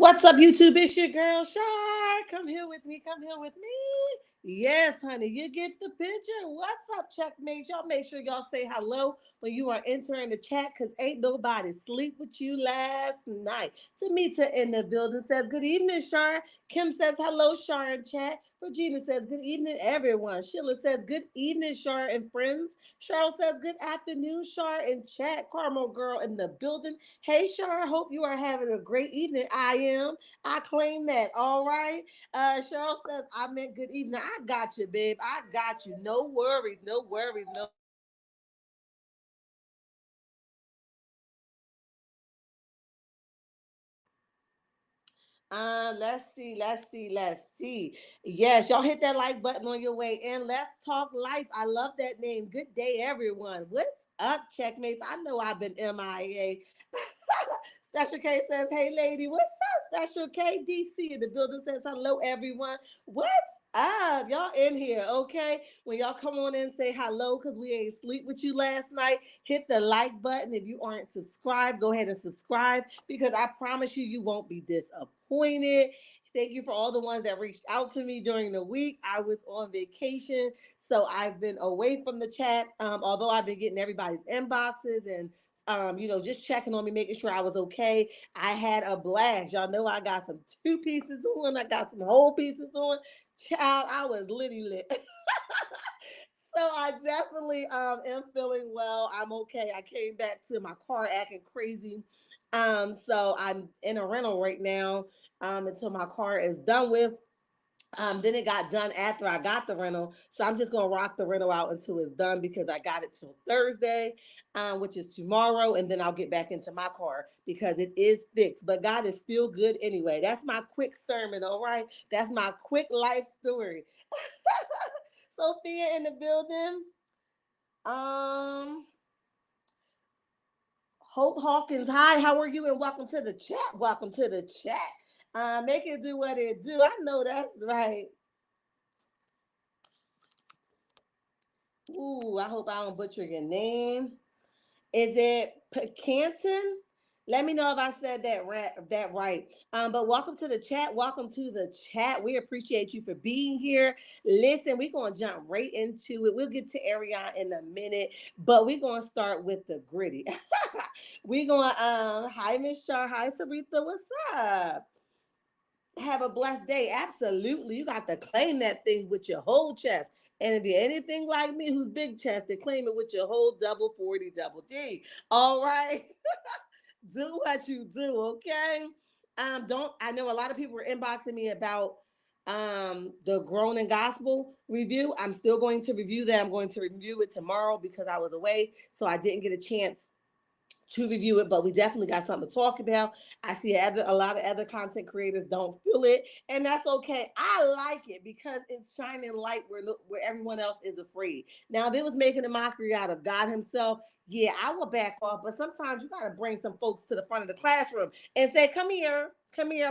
What's up, YouTube? It's your girl, Shar. Come here with me. Come here with me. Yes, honey, you get the picture. What's up, checkmates? Y'all make sure y'all say hello when you are entering the chat because ain't nobody sleep with you last night. Tamita in the building says, good evening, Shar. Kim says, hello, Shar in chat. Regina says, good evening, everyone. Sheila says, good evening, Shar and friends. Cheryl says, good afternoon, Shar in chat. Carmel girl in the building. Hey, Shar, hope you are having a great evening. I am. I claim that. All right. Cheryl says, I meant good evening. I got you, babe. I got you. No worries. No worries. No. Let's see. Yes, y'all hit that like button on your way in. Let's talk life. I love that name. Good day, everyone. What's up, checkmates? I know I've been MIA. Special K says, hey, lady. What's up, Special K? DC in the building says, hello, everyone. What's up? Y'all in here, okay? When y'all come on in, say hello because we ain't sleep with you last night. Hit the like button. If you aren't subscribed, go ahead and subscribe because I promise you, you won't be disappointed. Thank you for all the ones that reached out to me during the week. I was on vacation, so I've been away from the chat. Although I've been getting everybody's inboxes and just checking on me, making sure I was okay. I had a blast. Y'all know I got some two pieces on. I got some whole pieces on. Child, I was litty lit. So I definitely am feeling well. I'm okay. I came back to my car acting crazy. So I'm in a rental right now until my car is done with. Then it got done after I got the rental. So I'm just gonna rock the rental out until it's done because I got it till Thursday, which is tomorrow, and then I'll get back into my car because it is fixed. But God is still good anyway. That's my quick sermon, all right? That's my quick life story. Sophia in the building. Um, Hope Hawkins, hi, how are you? And welcome to the chat. Welcome to the chat. Make it do what it do. I know that's right. Ooh, I hope I don't butcher your name. Is it Pecanton? Let me know if I said that right. But welcome to the chat. Welcome to the chat. We appreciate you for being here. Listen, we're gonna jump right into it. We'll get to Ariana in a minute, but we're gonna start with the gritty. We're going hi Miss Char, hi Saritha, what's up? Have a blessed day. Absolutely. You got to claim that thing with your whole chest. And if you're anything like me who's big chested, claim it with your whole double 40 double D. All right. Do what you do, okay? Don't I know a lot of people were inboxing me about the Grown and Gospel review. I'm still going to review that. I'm going to review it tomorrow because I was away, so I didn't get a chance to review it, but we definitely got something to talk about. I see a lot of other content creators don't feel it, and that's okay. I like it because it's shining light where everyone else is afraid. Now, if it was making a mockery out of God Himself, yeah, I will back off. But sometimes you got to bring some folks to the front of the classroom and say, come here,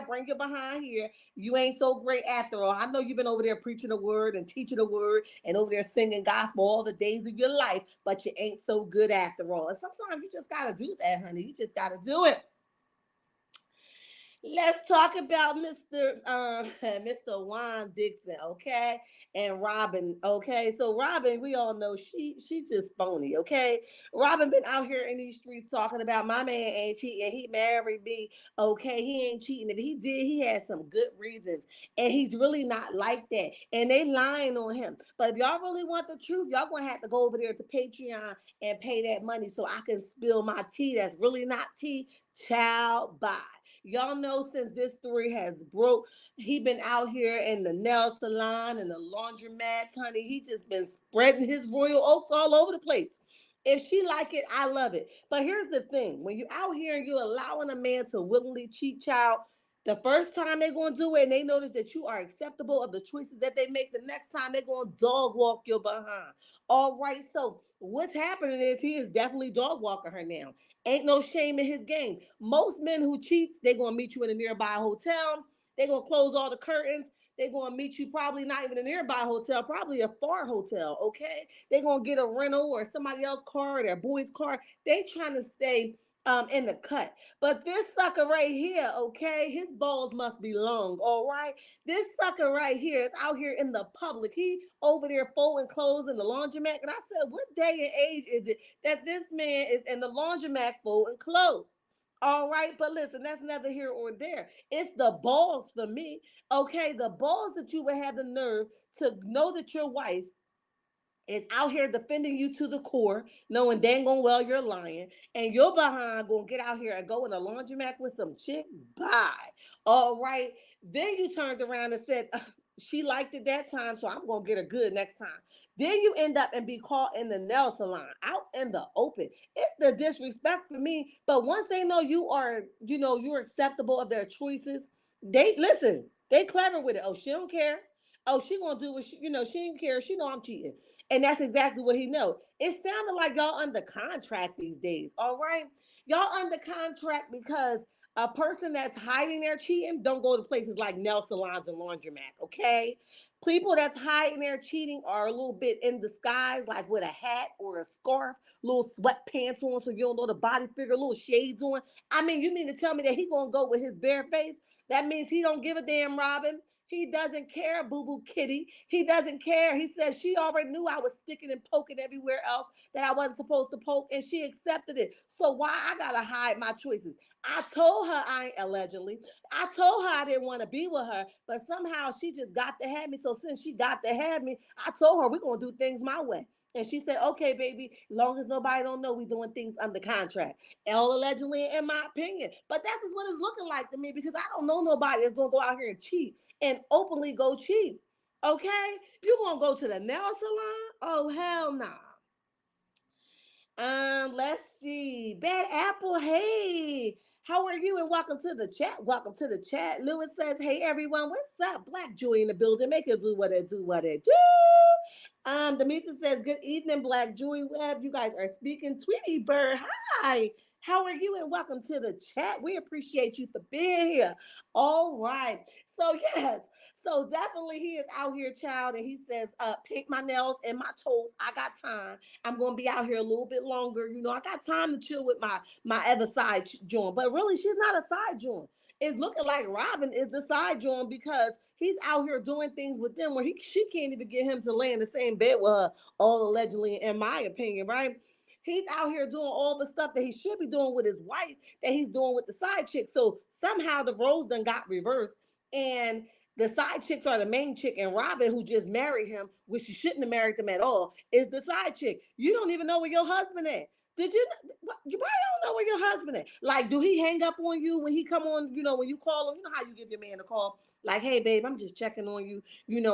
bring your behind here. You ain't so great after all. I know you've been over there preaching the word and teaching the word and over there singing gospel all the days of your life, but you ain't so good after all. And sometimes you just got to do that, honey. You just got to do it. Let's talk about Mr. Mr. Juan Dixon, okay, and Robyn, okay. So Robyn, we all know she just phony, okay. Robyn been out here in these streets talking about my man ain't cheating, he married me, okay. He ain't cheating. If he did, he had some good reasons, and he's really not like that. And they lying on him. But if y'all really want the truth, y'all gonna have to go over there to Patreon and pay that money so I can spill my tea. That's really not tea. Child, bye. Y'all know since this story has broke, he been out here in the nail salon and the laundromats, honey. He just been spreading his royal oats all over the place. If she like it, I love it. But here's the thing: when you out here and you're allowing a man to willingly cheat, child, the first time they're gonna do it, and they notice that you are acceptable of the choices that they make, the next time they're gonna dog walk your behind. All right, so what's happening is he is definitely dog walking her now. Ain't no shame in his game. Most men who cheat, they're gonna meet you in a nearby hotel. They're gonna close all the curtains. They're gonna meet you probably not even a nearby hotel, probably a far hotel. Okay, they're gonna get a rental or somebody else's car or their boy's car. They trying to stay in the cut. But this sucker right here, okay, his balls must be long, all right? This sucker right here is out here in the public. He over there folding clothes in the laundromat. And I said, what day and age is it that this man is in the laundromat folding clothes? All right, but listen, that's neither here or there. It's the balls for me, okay? The balls that you would have the nerve to know that your wife is out here defending you to the core, knowing dang on well you're lying, and you're behind gonna get out here and go in a laundromat with some chick. Bye. All right. Then you turned around and said, she liked it that time, so I'm gonna get her good next time. Then you end up and be caught in the nail salon, out in the open. It's the disrespect for me. But once they know you are, you're acceptable of their choices, they listen. They clever with it. Oh, she don't care. Oh, she gonna do what she didn't care. She know I'm cheating. And that's exactly what he knows. It sounded like y'all under contract these days, all right? Y'all under contract because a person that's hiding their cheating don't go to places like nail salons and laundromat, okay? People that's hiding their cheating are a little bit in disguise, like with a hat or a scarf, little sweatpants on so you don't know the body figure, little shades on. I mean, you mean to tell me that he gonna go with his bare face? That means he don't give a damn, Robyn. He doesn't care, boo boo kitty. He doesn't care. He said she already knew I was sticking and poking everywhere else that I wasn't supposed to poke, and she accepted it. So why I gotta hide my choices? I told her allegedly. I told her I didn't want to be with her, but somehow she just got to have me. So since she got to have me, I told her we're gonna do things my way. And she said, okay, baby, long as nobody don't know we doing things under contract. All allegedly, in my opinion. But that's just what it's looking like to me because I don't know nobody that's gonna go out here and cheat and openly go cheat. Okay? You gonna go to the nail salon? Oh hell no. Let's see. Bad Apple, hey. How are you? And welcome to the chat. Welcome to the chat. Lewis says, hey everyone, what's up? Black Joy in the building. Make it do what it do, what it do. Demetra says, good evening, Black Joy Web. You guys are speaking. Tweety Bird, hi. How are you? And welcome to the chat. We appreciate you for being here. All right. So yes, so definitely he is out here, child, and he says, paint my nails and my toes. I got time. I'm gonna be out here a little bit longer. I got time to chill with my other side joint. But really, she's not a side joint. It's looking like Robyn is the side joint because he's out here doing things with them where she can't even get him to lay in the same bed with her, all allegedly, in my opinion, right? He's out here doing all the stuff that he should be doing with his wife that he's doing with the side chick. So somehow the roles done got reversed. And the side chicks are the main chick, and Robyn, who just married him, which she shouldn't have married them at all, is the side chick. You don't even know where your husband at. Did you? Why you don't know where your husband at? Like, do he hang up on you when he come on? When you call him, you know how you give your man a call. Like, hey, babe, I'm just checking on you.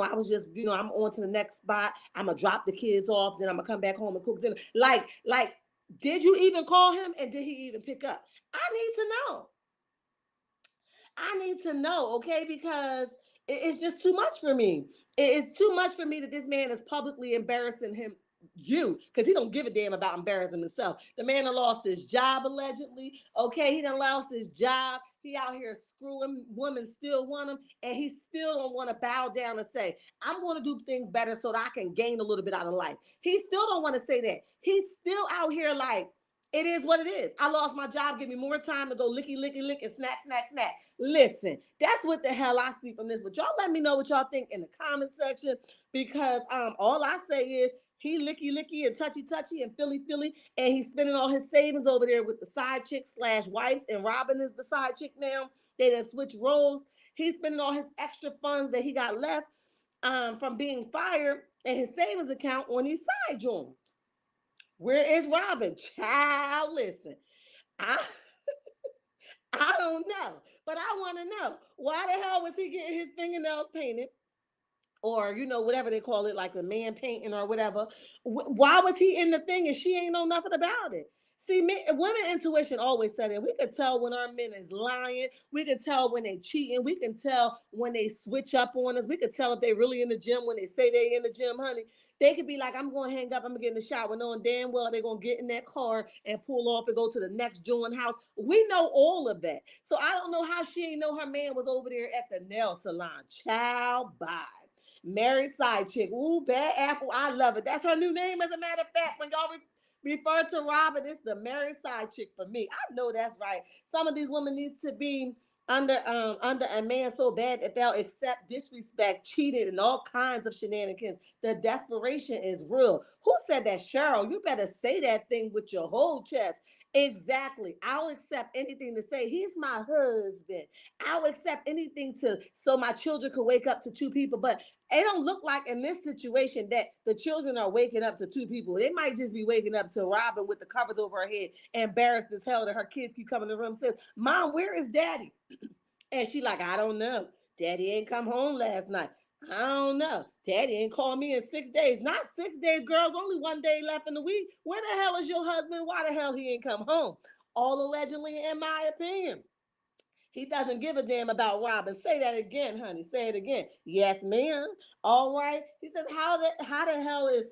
I was just, I'm on to the next spot. I'm gonna drop the kids off, then I'm gonna come back home and cook dinner. Like, did you even call him, and did he even pick up? I need to know. I need to know, okay? Because it's just too much for me. It's too much for me that this man is publicly embarrassing because he don't give a damn about embarrassing himself. The man done lost his job allegedly. Okay, he done lost his job. He out here screwing women, still want him, and he still don't want to bow down and say, I'm going to do things better so that I can gain a little bit out of life. He still don't want to say that. He's still out here like, it is what it is. I lost my job. Give me more time to go licky, licky, lick, and snack, snack, snack. Listen, that's what the hell I see from this. But y'all let me know what y'all think in the comment section because all I say is he licky, licky, and touchy, touchy, and filly, filly, and he's spending all his savings over there with the side chick / wives, and Robyn is the side chick now. They done switch roles. He's spending all his extra funds that he got left from being fired in his savings account on these side joints. Where is Robyn? Child, listen. I I don't know. But I want to know. Why the hell was he getting his fingernails painted? Or, whatever they call it, like the man painting or whatever. Why was he in the thing and she ain't know nothing about it? See, women intuition always said it. We could tell when our men is lying. We could tell when they cheating. We can tell when they switch up on us. We could tell if they really in the gym when they say they in the gym, honey. They could be like, I'm going to hang up. I'm going to get in the shower, knowing damn well they're going to get in that car and pull off and go to the next joint house. We know all of that. So I don't know how she ain't know her man was over there at the nail salon. Child, bye. Married side chick. Ooh, bad apple. I love it. That's her new name, as a matter of fact. refer to Robyn. It's the married side chick for me. I know that's right. Some of these women need to be under a man so bad that they'll accept disrespect, cheating, and all kinds of shenanigans. The desperation is real. Who said that? Cheryl, you better say that thing with your whole chest. Exactly. I'll accept anything to say he's my husband. I'll accept anything to so my children could wake up to two people. But it don't look like in this situation that the children are waking up to two people. They might just be waking up to Robyn with the covers over her head, embarrassed as hell that her kids keep coming to the room and says, Mom, where is daddy? And she like, I don't know. Daddy ain't come home last night. I don't know. Daddy ain't called me in 6 days. Not 6 days, girls. Only 1 day left in the week. Where the hell is your husband? Why the hell he ain't come home? All allegedly, in my opinion. He doesn't give a damn about Robyn. Say that again, honey. Say it again. Yes, ma'am. All right. He says, how the hell is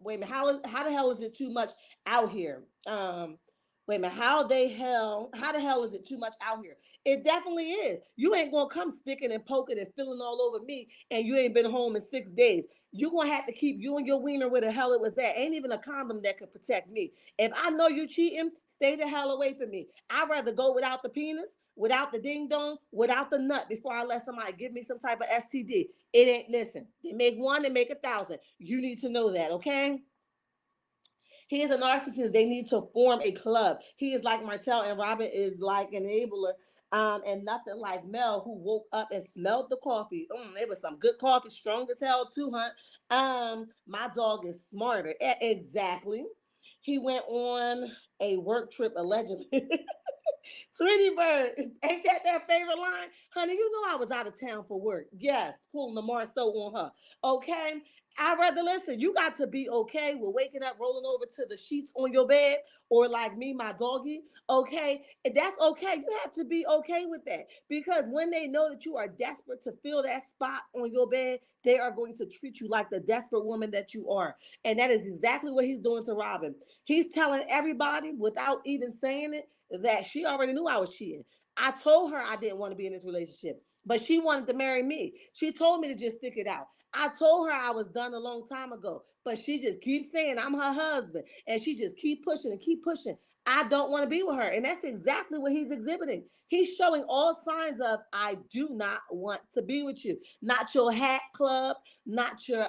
wait a minute, how the hell is it too much out here? Wait a minute, how the hell is it too much out here? It definitely is. You ain't gonna come sticking and poking and filling all over me, and you ain't been home in 6 days. You're gonna have to keep you and your wiener where the hell it was at. Ain't even a condom that could protect me. If I know you cheating, stay the hell away from me. I'd rather go without the penis, without the ding dong, without the nut before I let somebody give me some type of STD. It ain't, listen, they make one, they make 1,000. You need to know that, okay? He is a narcissist. They need to form a club. He is like Martell, and Robyn is like an enabler. And nothing like Mel, who woke up and smelled the coffee. It was some good coffee, strong as hell too, huh? My dog is smarter. Exactly. He went on a work trip allegedly. Sweetie Bird, ain't that favorite line? Honey, you know I was out of town for work. Yes, pulling the Marceau on her. Okay? I'd rather listen. You got to be okay with waking up, rolling over to the sheets on your bed, or like me, my doggy. Okay? And that's okay. You have to be okay with that. Because when they know that you are desperate to fill that spot on your bed, they are going to treat you like the desperate woman that you are. And that is exactly what he's doing to Robyn. He's telling everybody without even saying it that she already knew I was cheating. I told her I didn't want to be in this relationship, but she wanted to marry me. She told me to just stick it out. I told her I was done a long time ago, but she just keeps saying I'm her husband, and she just keep pushing and keep pushing. I don't want to be with her, and that's exactly what he's exhibiting. He's showing all signs of I do not want to be with you. Not your hat club, not your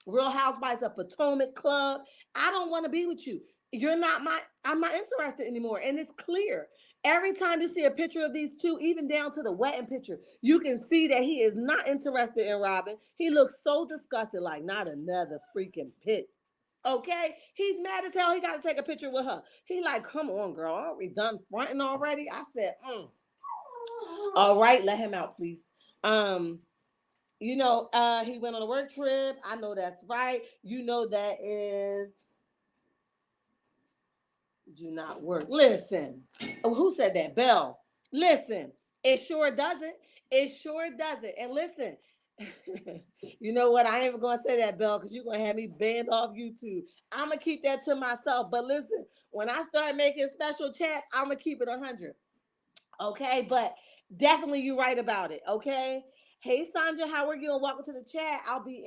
Real Housewives of Potomac club. I don't want to be with you. I'm not interested anymore. And it's clear. Every time you see a picture of these two, even down to the wedding picture, you can see that he is not interested in Robyn. He looks so disgusted, like not another freaking pit. Okay, he's mad as hell. He got to take a picture with her. He like, come on, girl, aren't we done fronting already? I said, all right, let him out, please. He went on a work trip. I know that's right. You know that is do not work. Listen, who said that? Bell. Listen, it sure doesn't. It sure doesn't. And listen, you know what? I ain't even gonna say that, Bell, because you're gonna have me banned off YouTube. I'm gonna keep that to myself. But listen, when I start making special chats, I'm gonna keep it 100. Okay, but definitely you're right about it. Okay. Hey Sandra, how are you? And welcome to the chat. I'll be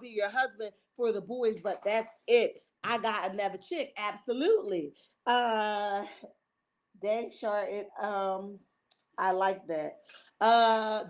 your husband for the boys, but that's it. I got another chick. Absolutely. Dang Char, I like that.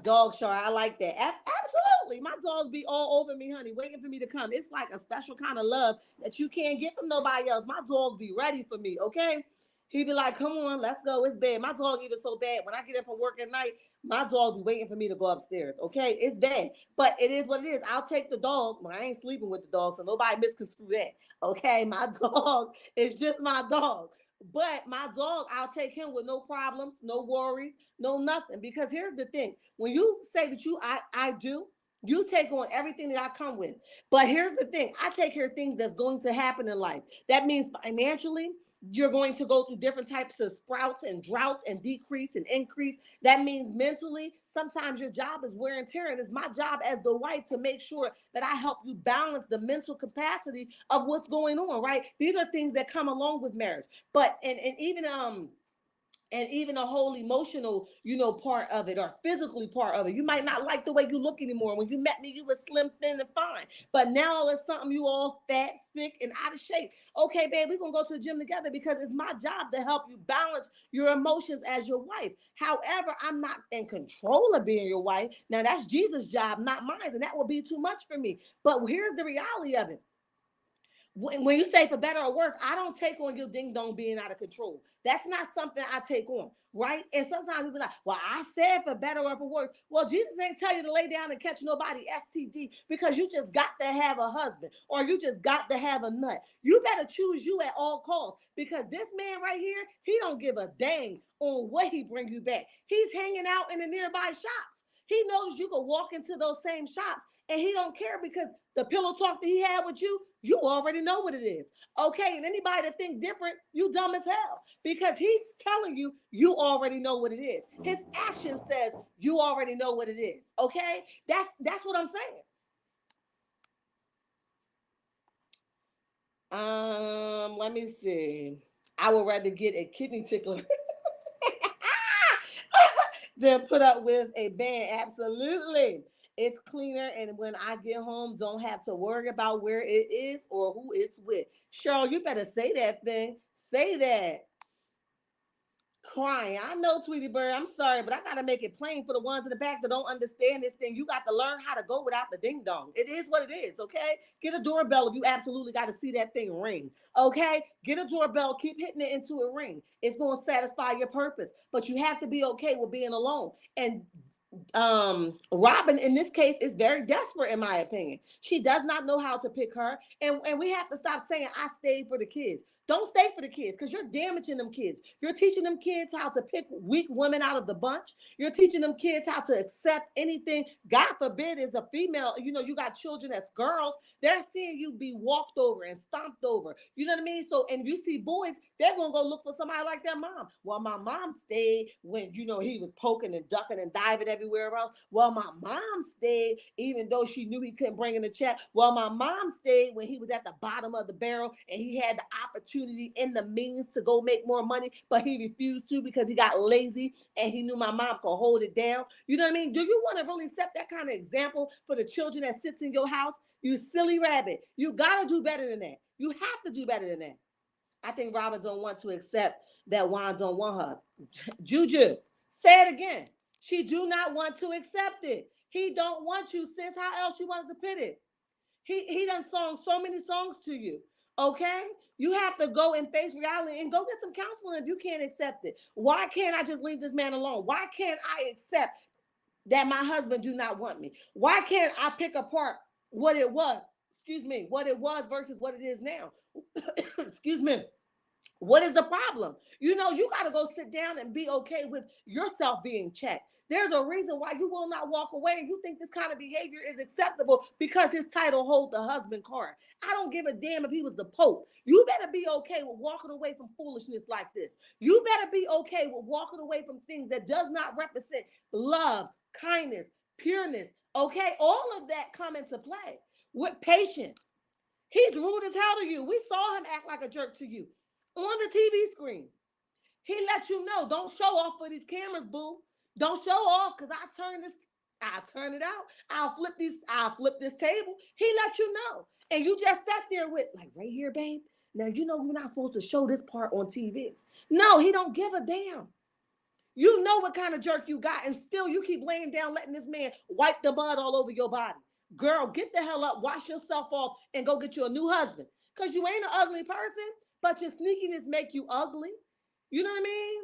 Dog Char, I like that. Absolutely. My dogs be all over me, honey, waiting for me to come. It's like a special kind of love that you can't get from nobody else. My dog be ready for me, okay? He be like, come on, let's go. It's bad. My dog even so bad. When I get up from work at night, my dog be waiting for me to go upstairs. Okay, it's bad, but it is what it is. I'll take the dog. Well, I ain't sleeping with the dog, so nobody misconstrue that. Okay, my dog is just my dog. But my dog, I'll take him with no problems, no worries, no nothing. Because here's the thing: when you say that I do, you take on everything that I come with. But here's the thing: I take care of things that's going to happen in life. That means financially, you're going to go through different types of sprouts and droughts and decrease and increase. That means mentally, sometimes your job is wear and tear. And it's my job as the wife to make sure that I help you balance the mental capacity of what's going on, right? These are things that come along with marriage. But and even and even a whole emotional, part of it or physically part of it. You might not like the way you look anymore. When you met me, you were slim, thin, and fine. But now all of a sudden you all fat, sick, and out of shape. Okay, babe, we're gonna go to the gym together because it's my job to help you balance your emotions as your wife. However, I'm not in control of being your wife. Now that's Jesus' job, not mine, and that would be too much for me. But here's the reality of it. When you say for better or worse, I don't take on your ding dong being out of control. That's not something I take on, right? And sometimes people are like, well, I said for better or for worse. Well, Jesus ain't tell you to lay down and catch nobody STD because you just got to have a husband or you just got to have a nut. You better choose you at all costs because this man right here, he don't give a dang on what he bring you back. He's hanging out in the nearby shops. He knows you can walk into those same shops and he don't care because the pillow talk that he had with you, you already know what it is. Okay, and anybody that think different, you dumb as hell because he's telling you you already know what it is. His action says you already know what it is. Okay, that's what I'm saying. Let me see. I would rather get a kidney tickler than put up with a band. Absolutely. It's cleaner, and when I get home, don't have to worry about where it is or who it's with. Cheryl, you better say that thing. Say that. Crying. I know, Tweety Bird. I'm sorry, but I gotta make it plain for the ones in the back that don't understand this thing. You got to learn how to go without the ding dong. It is what it is, okay? Get a doorbell if you absolutely got to see that thing ring. Okay? Get a doorbell, keep hitting it into a ring. It's gonna satisfy your purpose. But you have to be okay with being alone. And Robyn in this case is very desperate in my opinion. She does not know how to pick her, and we have to stop saying I stayed for the kids. Don't stay for the kids because you're damaging them kids. You're teaching them kids how to pick weak women out of the bunch. You're teaching them kids how to accept anything. God forbid is a female, you got children that's girls. They're seeing you be walked over and stomped over. You know what I mean? So, and you see boys, they're going to go look for somebody like their mom. Well, my mom stayed when, he was poking and ducking and diving everywhere else. Well, my mom stayed even though she knew he couldn't bring in the check. Well, my mom stayed when he was at the bottom of the barrel and he had the opportunity and the means to go make more money, but he refused to because he got lazy and he knew my mom could hold it down. You know what I mean? Do you want to really set that kind of example for the children that sits in your house? You silly rabbit. You got to do better than that. You have to do better than that. I think Robyn don't want to accept that Juan don't want her. Juju, say it again. She do not want to accept it. He don't want you, sis. How else you want to put it? He done sung so many songs to you. Okay? You have to go and face reality and go get some counseling if you can't accept it. Why can't I just leave this man alone? Why can't I accept that my husband do not want me? Why can't I pick apart what it was? What it was versus what it is now? Excuse me. What is the problem? You got to go sit down and be okay with yourself being checked. There's a reason why you will not walk away and you think this kind of behavior is acceptable because his title holds the husband card. I don't give a damn if he was the Pope. You better be okay with walking away from foolishness like this. You better be okay with walking away from things that does not represent love, kindness, pureness. Okay, all of that come into play with patience. He's rude as hell to you. We saw him act like a jerk to you on the TV screen. He let you know, don't show off for these cameras, boo. Don't show off because I'll turn it out. I'll flip this table. He let you know. And you just sat there with, like, right here, babe. Now, we're not supposed to show this part on TV. No, he don't give a damn. You know what kind of jerk you got, and still you keep laying down, letting this man wipe the mud all over your body. Girl, get the hell up, wash yourself off, and go get you a new husband. Because you ain't an ugly person, but your sneakiness make you ugly. You know what I mean?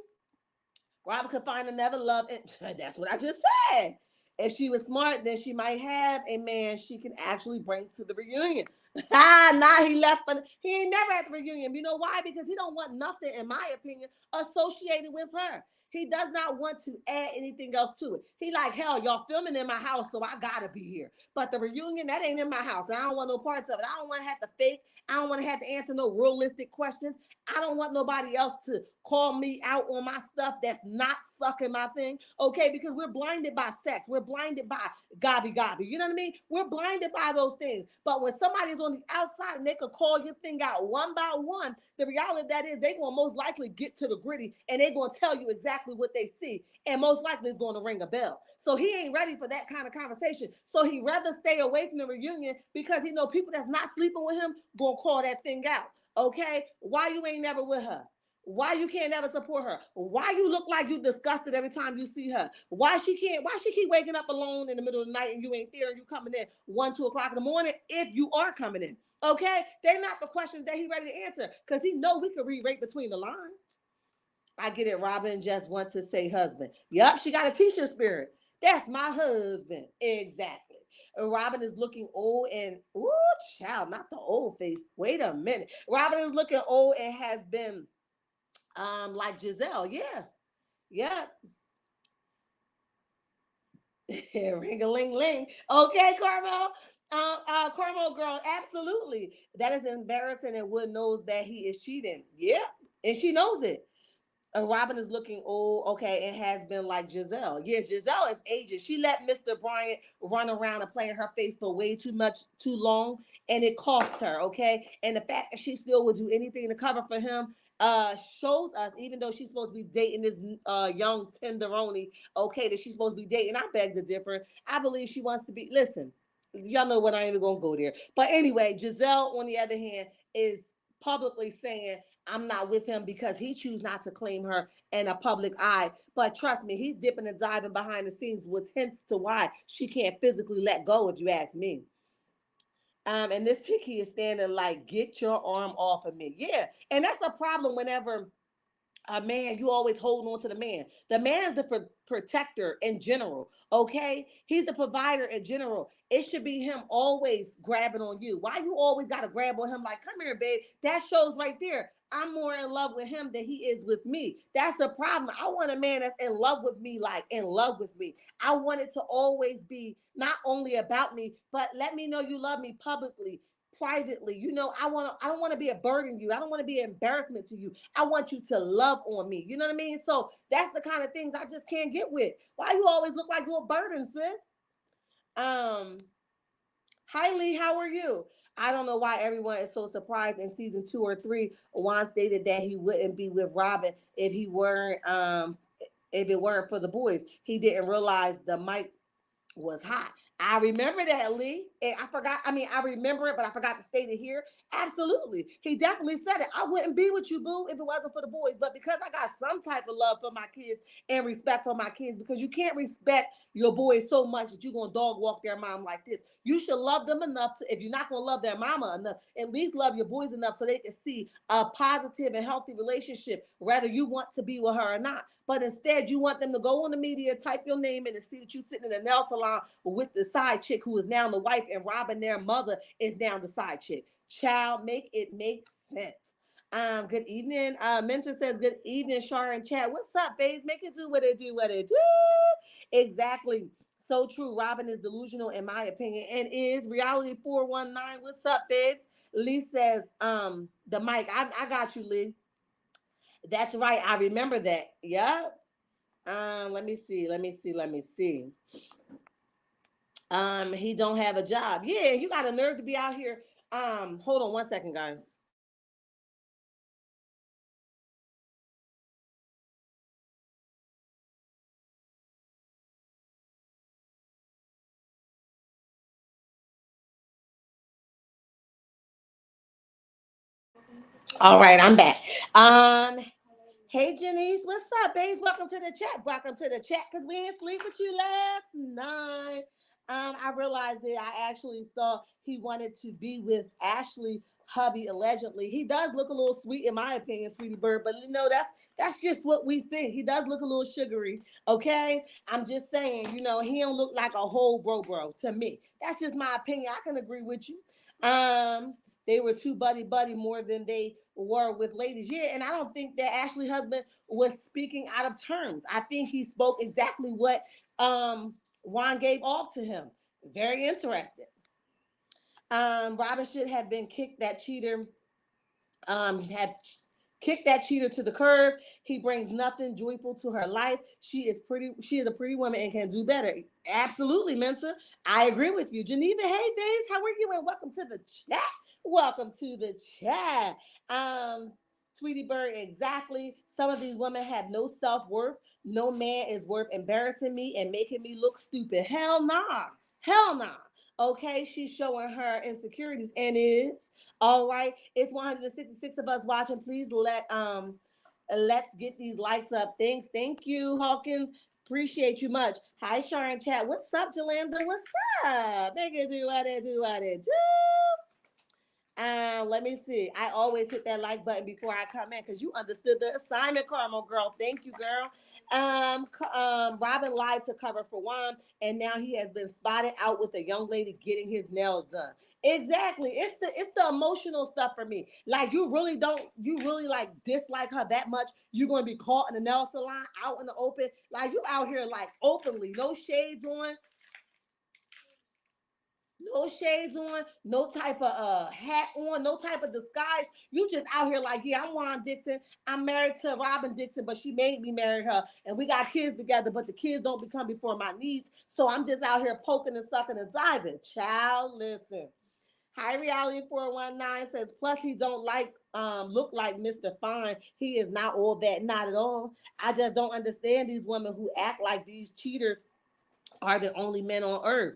Robyn could find another love, and that's what I just said. If she was smart, then she might have a man she can actually bring to the reunion. He left, but he ain't never at the reunion. You know why? Because he don't want nothing, in my opinion, associated with her. He does not want to add anything else to it. He like, hell, y'all filming in my house, so I gotta be here. But the reunion, that ain't in my house. And I don't want no parts of it. I don't want to have to fake. I don't want to have to answer no realistic questions. I don't want nobody else to call me out on my stuff that's not sucking my thing. Okay, because we're blinded by sex. We're blinded by gobby gobby. You know what I mean? We're blinded by those things. But when somebody's on the outside and they could call your thing out one by one, the reality of that is they're going to most likely get to the gritty and they're going to tell you exactly what they see. And most likely it's going to ring a bell. So he ain't ready for that kind of conversation. So he'd rather stay away from the reunion because he know people that's not sleeping with him going to call that thing out. Okay? Why you ain't never with her? Why you can't never support her? Why you look like you disgusted every time you see her? Why she keep waking up alone in the middle of the night and you ain't there and you coming in 1-2 o'clock in the morning if you are coming in? Okay, they're not the questions that he ready to answer because he know we could read right between the lines. I get it. Robyn just wants to say husband. Yup, she got a t-shirt spirit. That's my husband. Exactly. Robyn is looking old and ooh, child, not the old face. Wait a minute. Robyn is looking old and has been like Giselle. Yeah. Yeah. Ring-a-ling-ling. Okay, Carmel. Carmel girl, absolutely. That is embarrassing and Wood knows that he is cheating. Yeah. And she knows it. Robyn is looking old, okay, and has been like Giselle. Yes, Giselle is aging. She let Mr. Bryant run around and play in her face for way too long, and it cost her, okay? And the fact that she still would do anything to cover for him shows us, even though she's supposed to be dating this young tenderoni, okay, that she's supposed to be dating. I beg to differ. I believe she wants to be, listen, y'all know what, I ain't even gonna go there. But anyway, Giselle, on the other hand, is publicly saying, I'm not with him because he chooses not to claim her in a public eye. But trust me, he's dipping and diving behind the scenes, which hints to why she can't physically let go, if you ask me. And this pic he is standing like, get your arm off of me. Yeah. And that's a problem whenever a man, you always hold on to the man. The man is the protector in general, okay? He's the provider in general. It should be him always grabbing on you. Why you always got to grab on him like, come here, babe? That shows right there. I'm more in love with him than he is with me. That's a problem. I want a man that's in love with me, like in love with me. I want it to always be not only about me, but let me know you love me publicly, privately. You know, I don't want to be a burden to you. I don't want to be an embarrassment to you. I want you to love on me. You know what I mean? So that's the kind of things I just can't get with. Why you always look like you're a burden, sis? Hi Lee, how are you? I don't know why everyone is so surprised in season 2 or 3. Juan stated that he wouldn't be with Robyn if it weren't for the boys. He didn't realize the mic was hot. I remember that, Lee. And I forgot. I mean, I remember it, but I forgot to state it here. Absolutely. He definitely said it. I wouldn't be with you, boo, if it wasn't for the boys. But because I got some type of love for my kids and respect for my kids, because you can't respect your boys so much that you're going to dog walk their mom like this. You should love them enough to, if you're not going to love their mama enough, at least love your boys enough so they can see a positive and healthy relationship, whether you want to be with her or not. But instead, you want them to go on the media, type your name in, and see that you're sitting in a nail salon with the side chick who is now the wife, and Robyn, their mother, is now the side chick. Child, make it make sense. Good evening. Mentor says, good evening, Char and chat. What's up, babes? Make it do what it do, what it do. Exactly. So true. Robyn is delusional, in my opinion, and is reality 419. What's up, babes? Lee says, the mic. I got you, Lee. That's right. I remember that. Yeah. Let me see. He don't have a job. Yeah, you got a nerve to be out here. Hold on one second, guys. All right, I'm back. Hey Janice, what's up, babes? Welcome to the chat. Welcome to the chat because we didn't sleep with you last night. I realized that I actually thought he wanted to be with Ashley hubby allegedly. He does look a little sweet in my opinion, sweetie bird, but you know that's just what we think. He does look a little sugary, okay? I'm just saying, you know, he don't look like a whole bro to me. That's just my opinion. I can agree with you. They were too buddy more than they were with ladies. Yeah, and I don't think that Ashley's husband was speaking out of terms. I think he spoke exactly what Juan gave off to him. Very interesting. Robyn should have been kicked that cheater had kicked that cheater to the curb. He brings nothing joyful to her life. She is pretty. She is a pretty woman and can do better. Absolutely, Mentor. I agree with you, Geneva. Hey, babes, how are you? And welcome to the chat. Welcome to the chat. Tweety Bird, exactly. Some of these women have no self worth. No man is worth embarrassing me and making me look stupid. Hell nah. Hell nah. Okay, she's showing her insecurities and is all right. It's 166 of us watching. Please let's get these likes up. Thank you, Hawkins. Appreciate you much. Hi, Sharon Chat. What's up, Jolanda? What's up? Make it do what it do what it do. Let me see. I always hit that like button before I come in because you understood the assignment, Carmel girl. Thank you, girl. Robyn lied to cover for Juan, and now he has been spotted out with a young lady getting his nails done. Exactly. It's the emotional stuff for me. Like you really like dislike her that much. You're gonna be caught in the nail salon out in the open. Like you out here like openly, no shades on, no shades on, no type of hat on, no type of disguise. You just out here like, yeah, I'm Juan Dixon. I'm married to Robyn Dixon, but she made me marry her, and we got kids together. But the kids don't become before my needs, so I'm just out here poking and sucking and diving. Child, listen. Hi, Reality 419 says, plus he don't look like Mr. Fine. He is not all that, not at all. I just don't understand these women who act like these cheaters are the only men on earth.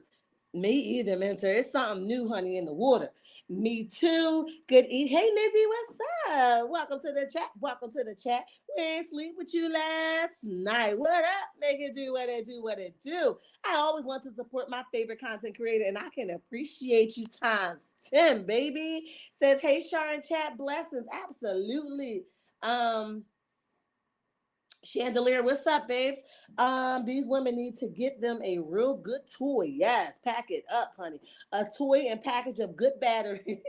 Me either, Mentor. It's something new, honey, in the water. Me too. Good eat. Hey, Lizzie, what's up? Welcome to the chat. Welcome to the chat. We ain't sleep with you last night. What up? Make it do what it do, what it do. I always want to support my favorite content creator, and I can appreciate you times 10, baby. Says, hey, Sharon Chat, blessings. Absolutely. Chandelier, what's up, babes? These women need to get them a real good toy. Yes, pack it up, honey. A toy and package of good battery.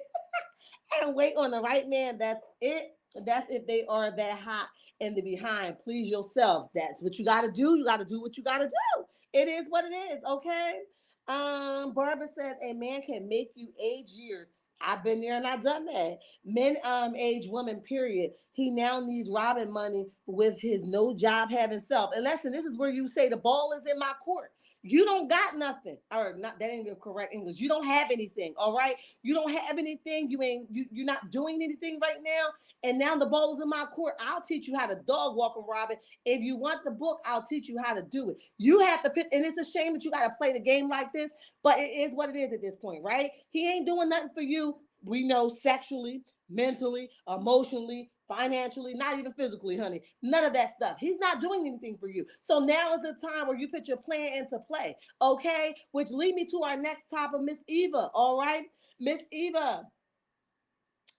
And wait on the right man. That's it. That's if they are that hot in the behind. Please yourselves. That's what you gotta do. You gotta do what you gotta do. It is what it is, okay? Barbara says a man can make you age years. I've been there and I've done that. Men age women, period. He now needs Robyn money with his no job having self. And listen, this is where you say the ball is in my court. You don't got nothing. Or not that ain't the correct English. You don't have anything. All right. You don't have anything. You're not doing anything right now. And now the ball is in my court. I'll teach you how to dog walk them, Robyn. If you want the book, I'll teach you how to do it. You have to pick, and it's a shame that you got to play the game like this, but it is what it is at this point, right? He ain't doing nothing for you. We know sexually, mentally, emotionally, financially, not even physically, honey. None of that stuff. He's not doing anything for you. So now is the time where you put your plan into play, okay? Which lead me to our next topic, Miss Eva, all right? Miss Eva,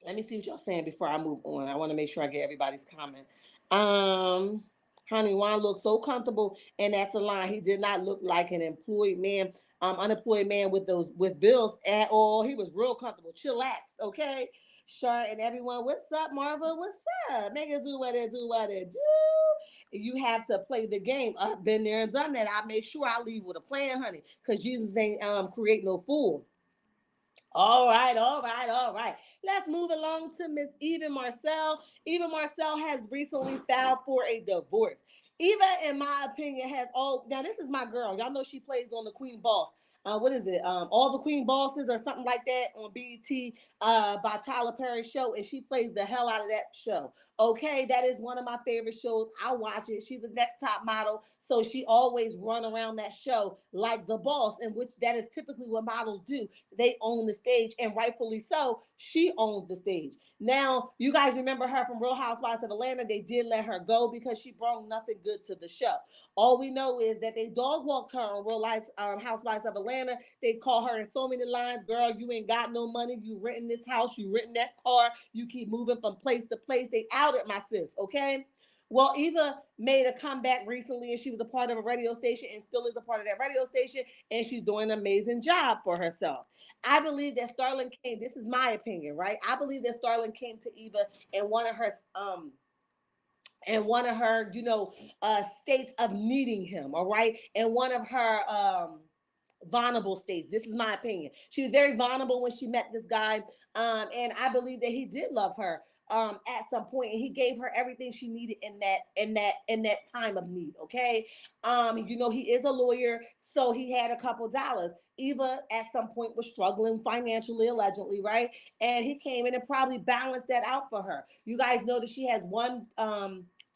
let me see what y'all saying before I move on. I want to make sure I get everybody's comment. Honey, Juan looked so comfortable in that salon. He did not look like an employed man, unemployed man with bills at all. He was real comfortable, chillaxed, okay? Sure, and everyone, what's up, Marva? What's up? Make it do what it do, what it do. You have to play the game. I've been there and done that. I make sure I leave with a plan, honey, because Jesus ain't create no fool. All right, all right, all right. Let's move along to Miss Eva Marcille. Eva Marcille has recently filed for a divorce. Eva, in my opinion, has all. Now, this is my girl. Y'all know she plays on the Queen Boss. What is it? All the Queen Bosses or something like that on BET by Tyler Perry show, and she plays the hell out of that show. Okay, that is one of my favorite shows. I watch it. She's the next top model, so she always run around that show like the boss, in which that is typically what models do. They own the stage, and rightfully so. She owns the stage. Now, you guys remember her from Real Housewives of Atlanta. They did let her go because she brought nothing good to the show. All we know is that they dog walked her on Real Life Housewives of Atlanta. They call her in so many lines, girl, you ain't got no money. You renting this house. You renting that car. You keep moving from place to place. They outed my sis, okay? Well, Eva made a comeback recently, and she was a part of a radio station and still is a part of that radio station, and she's doing an amazing job for herself. I believe that Starlin came, this is my opinion, right? I believe that Starlin came to Eva and one of her, states of needing him, all right? And one of her vulnerable states. This is my opinion. She was very vulnerable when she met this guy. And I believe that he did love her at some point, and he gave her everything she needed in that time of need. Okay. He is a lawyer, so he had a couple dollars. Eva at some point was struggling financially, allegedly, right? And he came in and probably balanced that out for her. You guys know that she has one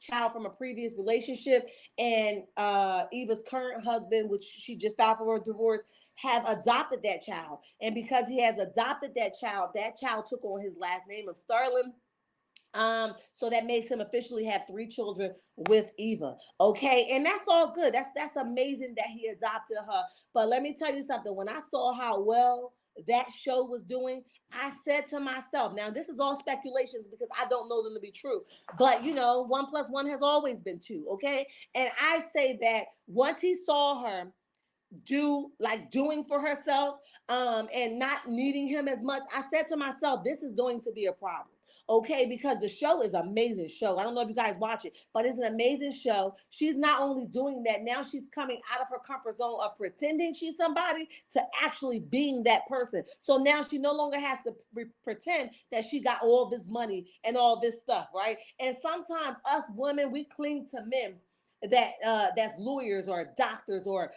child from a previous relationship, and Eva's current husband, which she just filed for a divorce, have adopted that child. And because he has adopted that child took on his last name of Starlin. So that makes him officially have 3 children with Eva. Okay, and that's all good. That's amazing that he adopted her. But let me tell you something. When I saw how well that show was doing, I said to myself, now this is all speculations because I don't know them to be true. But 1+1 has always been 2. Okay, and I say that once he saw her doing for herself and not needing him as much, I said to myself, this is going to be a problem. Okay, because the show is an amazing show. I don't know if you guys watch it, but it's an amazing show. She's not only doing that, now she's coming out of her comfort zone of pretending she's somebody to actually being that person. So now she no longer has to pretend that she got all this money and all this stuff, right? And sometimes us women, we cling to men that's lawyers or doctors or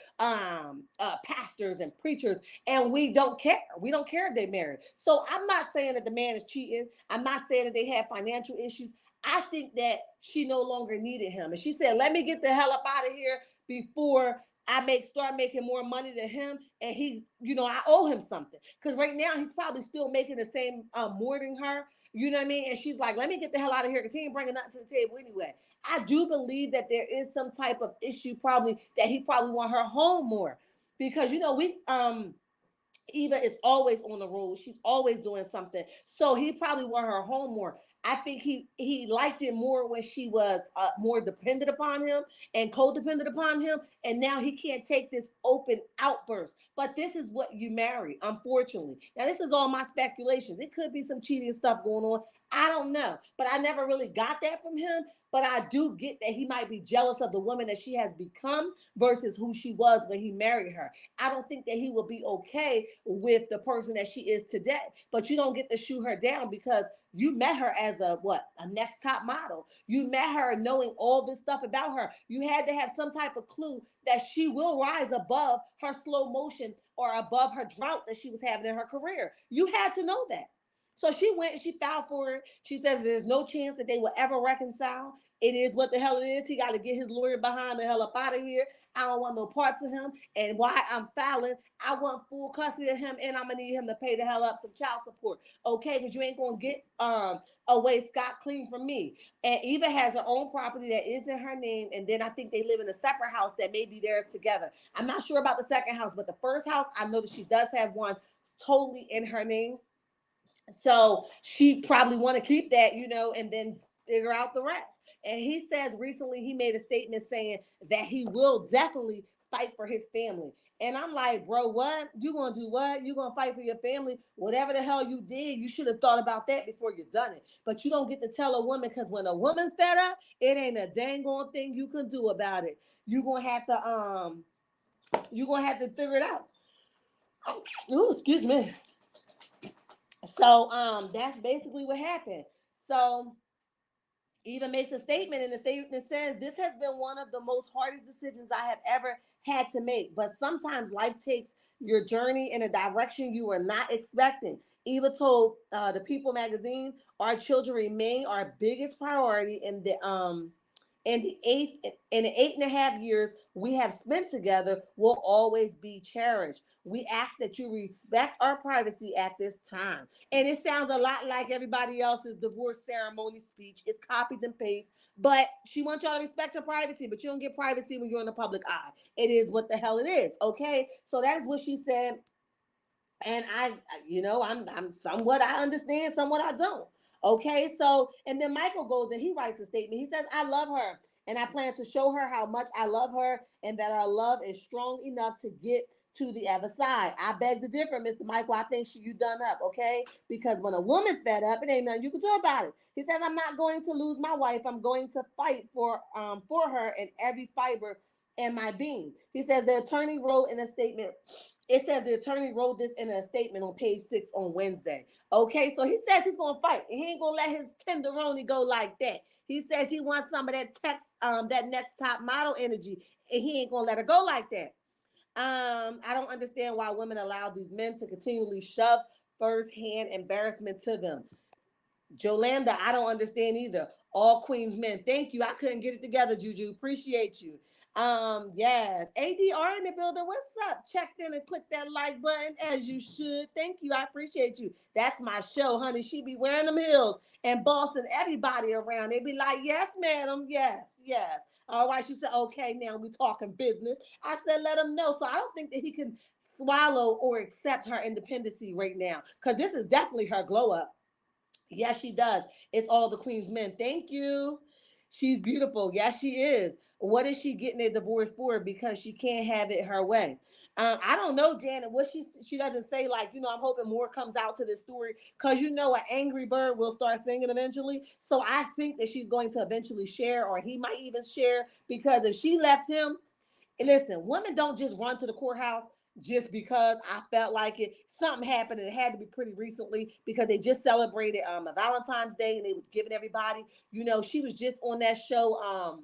pastors and preachers, and we don't care. We don't care if they're married. So I'm not saying that the man is cheating. I'm not saying that they have financial issues. I think that she no longer needed him, and she said, "Let me get the hell up out of here before I start making more money than him, and I owe him something." Because right now he's probably still making the same more than her. You know what I mean? And she's like, "Let me get the hell out of here because he ain't bringing nothing to the table anyway." I do believe that there is some type of issue, probably that he probably want her home more, because we Eva is always on the road. She's always doing something. So he probably want her home more. I think he liked it more when she was more dependent upon him and codependent upon him. And now he can't take this open outburst. But this is what you marry, unfortunately. Now, this is all my speculations. It could be some cheating stuff going on. I don't know. But I never really got that from him. But I do get that he might be jealous of the woman that she has become versus who she was when he married her. I don't think that he will be okay with the person that she is today. But you don't get to shoot her down because you met her as a next top model. You met her knowing all this stuff about her. You had to have some type of clue that she will rise above her slow motion or above her drought that she was having in her career. You had to know that. So she went and she filed for it. She says there's no chance that they will ever reconcile. It is what the hell it is. He got to get his lawyer behind the hell up out of here. I don't want no parts of him. And while I'm filing, I want full custody of him, and I'm going to need him to pay the hell up some child support. Okay, because you ain't going to get away scot clean from me. And Eva has her own property that is in her name, and then I think they live in a separate house that may be theirs together. I'm not sure about the second house, but the first house, I know that she does have one totally in her name. So she probably want to keep that, and then figure out the rest. And he says recently he made a statement saying that he will definitely fight for his family. And I'm like, bro, what? You gonna do what? You gonna fight for your family? Whatever the hell you did, you should have thought about that before you done it. But you don't get to tell a woman, because when a woman fed up, it ain't a dang on thing you can do about it. You gonna have to figure it out. Oh, excuse me. So that's basically what happened. So Eva makes a statement, and the statement says, "This has been one of the most hardest decisions I have ever had to make. But sometimes life takes your journey in a direction you were not expecting." Eva told the People magazine, "Our children remain our biggest priority in the 8.5 years we have spent together will always be cherished. We ask that you respect our privacy at this time." And it sounds a lot like everybody else's divorce ceremony speech. It's copied and pasted, but she wants y'all to respect her privacy, but you don't get privacy when you're in the public eye. It is what the hell it is. Okay. So that's what she said. And I'm somewhat, I understand, somewhat I don't. Okay, so, and then Michael goes and he writes a statement. He says, I love her and I plan to show her how much I love her and that our love is strong enough to get to the other side. I beg to differ, Mr. Michael. I think you done up, okay? Because when a woman fed up, it ain't nothing you can do about it. He says, I'm not going to lose my wife. I'm going to fight for her in every fiber in my being. He says the attorney wrote in a statement. It says the attorney wrote this in a statement on page 6 on Wednesday. Okay, so he says he's gonna fight, and he ain't gonna let his tenderoni go like that. He says he wants some of that next top model energy, and he ain't gonna let her go like that. I don't understand why women allow these men to continually shove first-hand embarrassment to them. Jolanda, I don't understand either. All Queens men. Thank you. I couldn't get it together, Juju. Appreciate you. Yes. ADR in the building. What's up? Checked in and clicked that like button as you should. Thank you. I appreciate you. That's my show, honey. She be wearing them heels and bossing everybody around. They be like, yes, madam. Yes, yes. All right. She said, okay, now we talking business. I said, let him know. So I don't think that he can swallow or accept her independency right now, because this is definitely her glow up. Yes, she does. It's all the Queen's men. Thank you. She's beautiful. Yes, she is. What is she getting a divorce for? Because she can't have it her way. I don't know, Janet. What she doesn't say, like, I'm hoping more comes out to this story, because an angry bird will start singing eventually. So I think that she's going to eventually share, or he might even share, because if she left him, listen, women don't just run to the courthouse just because I felt like it. Something happened, and it had to be pretty recently, because they just celebrated a Valentine's Day, and they was giving everybody, she was just on that show,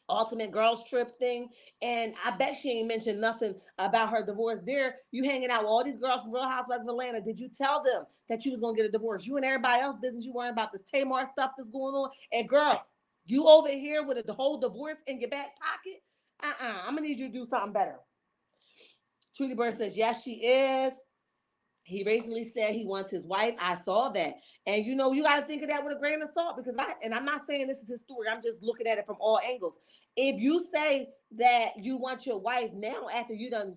Ultimate Girls Trip thing, and I bet she ain't mentioned nothing about her divorce. There, you hanging out with all these girls from Real Housewives of Atlanta. Did you tell them that you was gonna get a divorce? You and everybody else business, you worrying about this Tamar stuff that's going on, and girl, you over here with the whole divorce in your back pocket. I'm gonna need you to do something better. Tweety Bird says, yes, she is. He recently said he wants his wife. I saw that. And you got to think of that with a grain of salt, because I'm not saying this is his story. I'm just looking at it from all angles. If you say that you want your wife now, after you done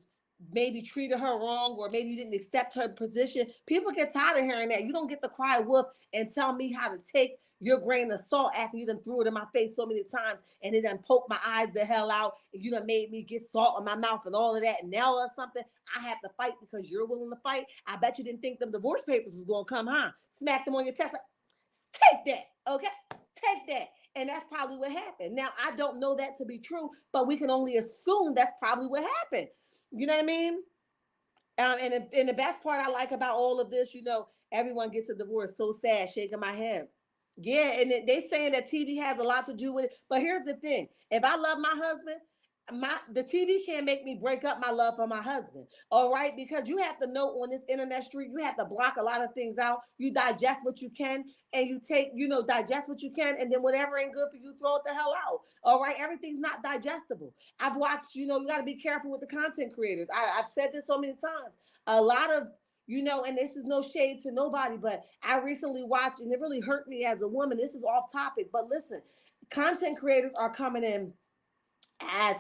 maybe treated her wrong, or maybe you didn't accept her position, people get tired of hearing that. You don't get to cry wolf and tell me how to take your grain of salt after you done threw it in my face so many times, and it done poked my eyes the hell out, and you done made me get salt in my mouth and all of that, and now or something, I have to fight because you're willing to fight. I bet you didn't think them divorce papers was gonna come, huh? Smack them on your chest. Take that, okay? Take that. And that's probably what happened. Now, I don't know that to be true, but we can only assume that's probably what happened. You know what I mean? And the best part I like about all of this, everyone gets a divorce. So sad, shaking my head. Yeah, and they saying that TV has a lot to do with it. But here's the thing: if I love my husband, the TV can't make me break up my love for my husband. All right, because you have to know, on this internet street, you have to block a lot of things out. You digest what you can, and you take, digest what you can, and then whatever ain't good for you, throw it the hell out. All right, everything's not digestible. I've watched, you got to be careful with the content creators. I've said this so many times. A lot of, and this is no shade to nobody, but I recently watched, and it really hurt me as a woman. This is off topic, but listen, content creators are coming in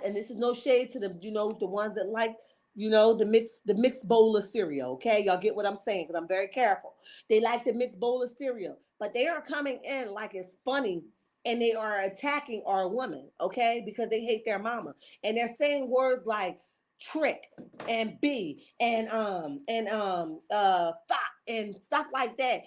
and this is no shade to the, the ones that like, the mixed bowl of cereal. Okay, y'all get what I'm saying, because I'm very careful. They like the mixed bowl of cereal, but they are coming in like it's funny, and they are attacking our women, okay, because they hate their mama, and they're saying words like trick and B and thought and stuff like that.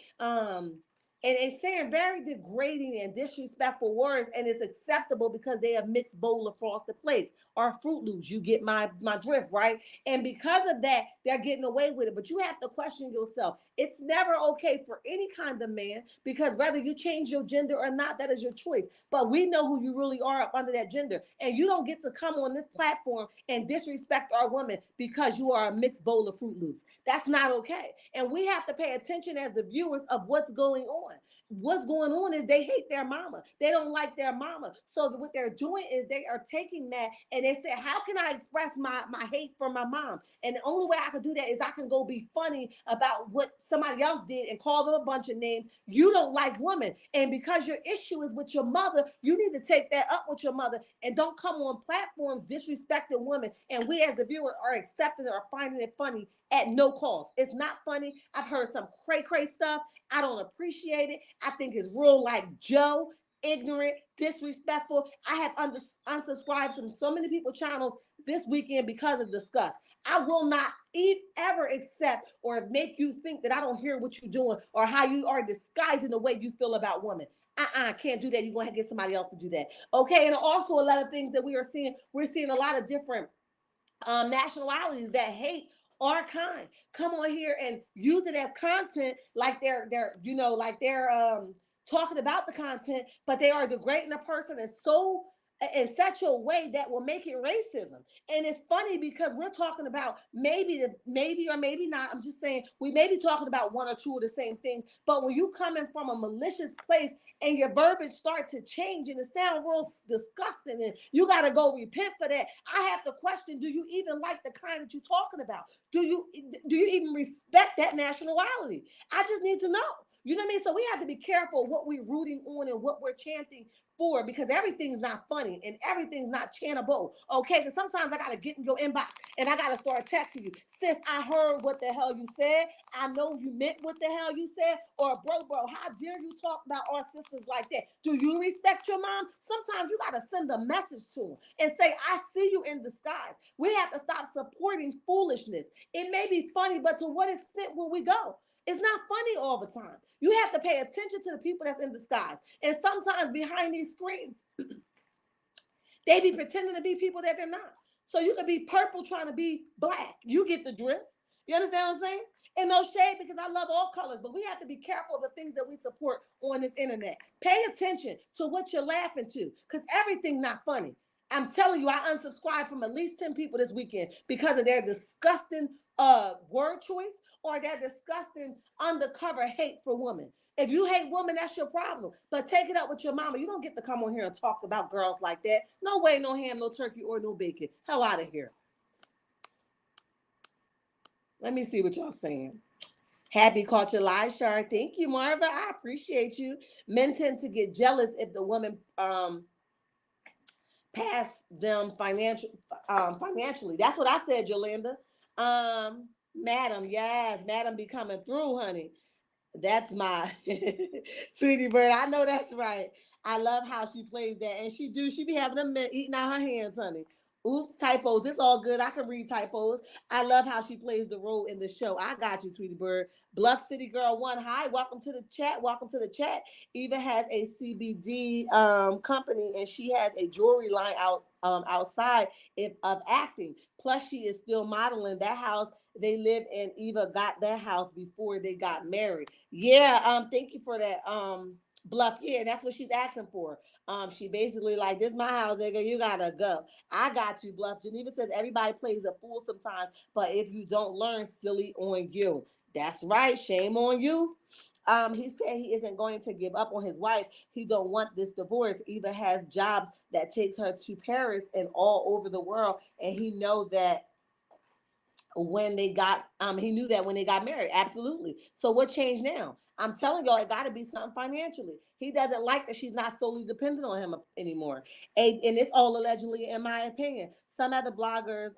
And it's saying very degrading and disrespectful words, and it's acceptable because they have mixed bowl of frosted flakes or Fruit Loops. You get my drift, right? And because of that, they're getting away with it. But you have to question yourself. It's never okay for any kind of man, because whether you change your gender or not, that is your choice. But we know who you really are up under that gender, and you don't get to come on this platform and disrespect our woman because you are a mixed bowl of Fruit Loops. That's not okay. And we have to pay attention as the viewers of what's going on. what's going on is they hate their mama. They don't like their mama. So what they're doing is they are taking that and they say, how can I express my hate for my mom? And the only way I can do that is I can go be funny about what somebody else did and call them a bunch of names. You don't like women. And because your issue is with your mother, you need to take that up with your mother and don't come on platforms disrespecting women. And we as the viewer are accepting it or finding it funny at no cost. It's not funny. I've heard some cray stuff. I don't appreciate it. I think it's real like Joe, ignorant, disrespectful. I have unsubscribed from so many people's channels this weekend because of disgust. I will not ever accept or make you think that I don't hear what you're doing or how you are disguising the way you feel about women. Can't do that. You're going to get somebody else to do that. Okay, and also a lot of things that we are seeing. We're seeing a lot of different nationalities that hate our kind come on here and use it as content, like they're talking about the content, but they are degrading a person in such a way that will make it racism. And it's funny because we're talking about maybe or maybe not. I'm just saying we may be talking about one or two of the same things, but when you coming from a malicious place and your verbiage start to change and it sounds real disgusting and you got to go repent for that, I have to question, do you even like the kind that you're talking about? Do you even respect that nationality? I just need to know. You know what I mean? So we have to be careful what we're rooting on and what we're chanting for, because everything's not funny and everything's not chantable. Okay, because sometimes I gotta get in your inbox and I gotta start texting you, sis, I heard what the hell you said. I know you meant what the hell you said. Or bro, how dare you talk about our sisters like that? Do you respect your mom? Sometimes you gotta send a message to them and say, I see you in disguise. We have to stop supporting foolishness. It may be funny, but to what extent will we go? It's not funny all the time. You have to pay attention to the people that's in disguise. And sometimes behind these screens, they be pretending to be people that they're not. So you could be purple trying to be black. You get the drift. You understand what I'm saying? And no shade, because I love all colors, but we have to be careful of the things that we support on this internet. Pay attention to what you're laughing to, because everything's not funny. I'm telling you, I unsubscribed from at least 10 people this weekend because of their disgusting word choice or their disgusting undercover hate for women. If you hate women, that's your problem. But take it up with your mama. You don't get to come on here and talk about girls like that. No way, no ham, no turkey, or no bacon. Hell out of here. Let me see what y'all saying. Happy caught your live, Shar. Thank you, Marva. I appreciate you. Men tend to get jealous if the woman pass them financially. That's what I said, Yolanda. Madam, yes, madam be coming through, honey. That's my sweetie bird. I know that's right. I love how she plays that. And she be having them eating out her hands, honey. Oops, typos. It's all good. I can read typos. I love how she plays the role in the show. I got you, Tweety Bird. Bluff City Girl 1. Hi, welcome to the chat. Welcome to the chat. Eva has a CBD company, and she has a jewelry line outside of acting. Plus, she is still modeling. That house they live in, Eva got that house before they got married. Yeah, thank you for that. Bluff, yeah, that's what she's asking for. She basically like, this my house, nigga, you gotta go. I got you, Bluff. Geneva says everybody plays a fool sometimes, but if you don't learn, silly on you. That's right, shame on you. He said he isn't going to give up on his wife. He don't want this divorce. Eva has jobs that takes her to Paris and all over the world, and he know that when they got he knew that when they got married. Absolutely. So what changed now? I'm telling y'all, it got to be something financially. He doesn't like that she's not solely dependent on him anymore. And it's all allegedly, in my opinion. Some other bloggers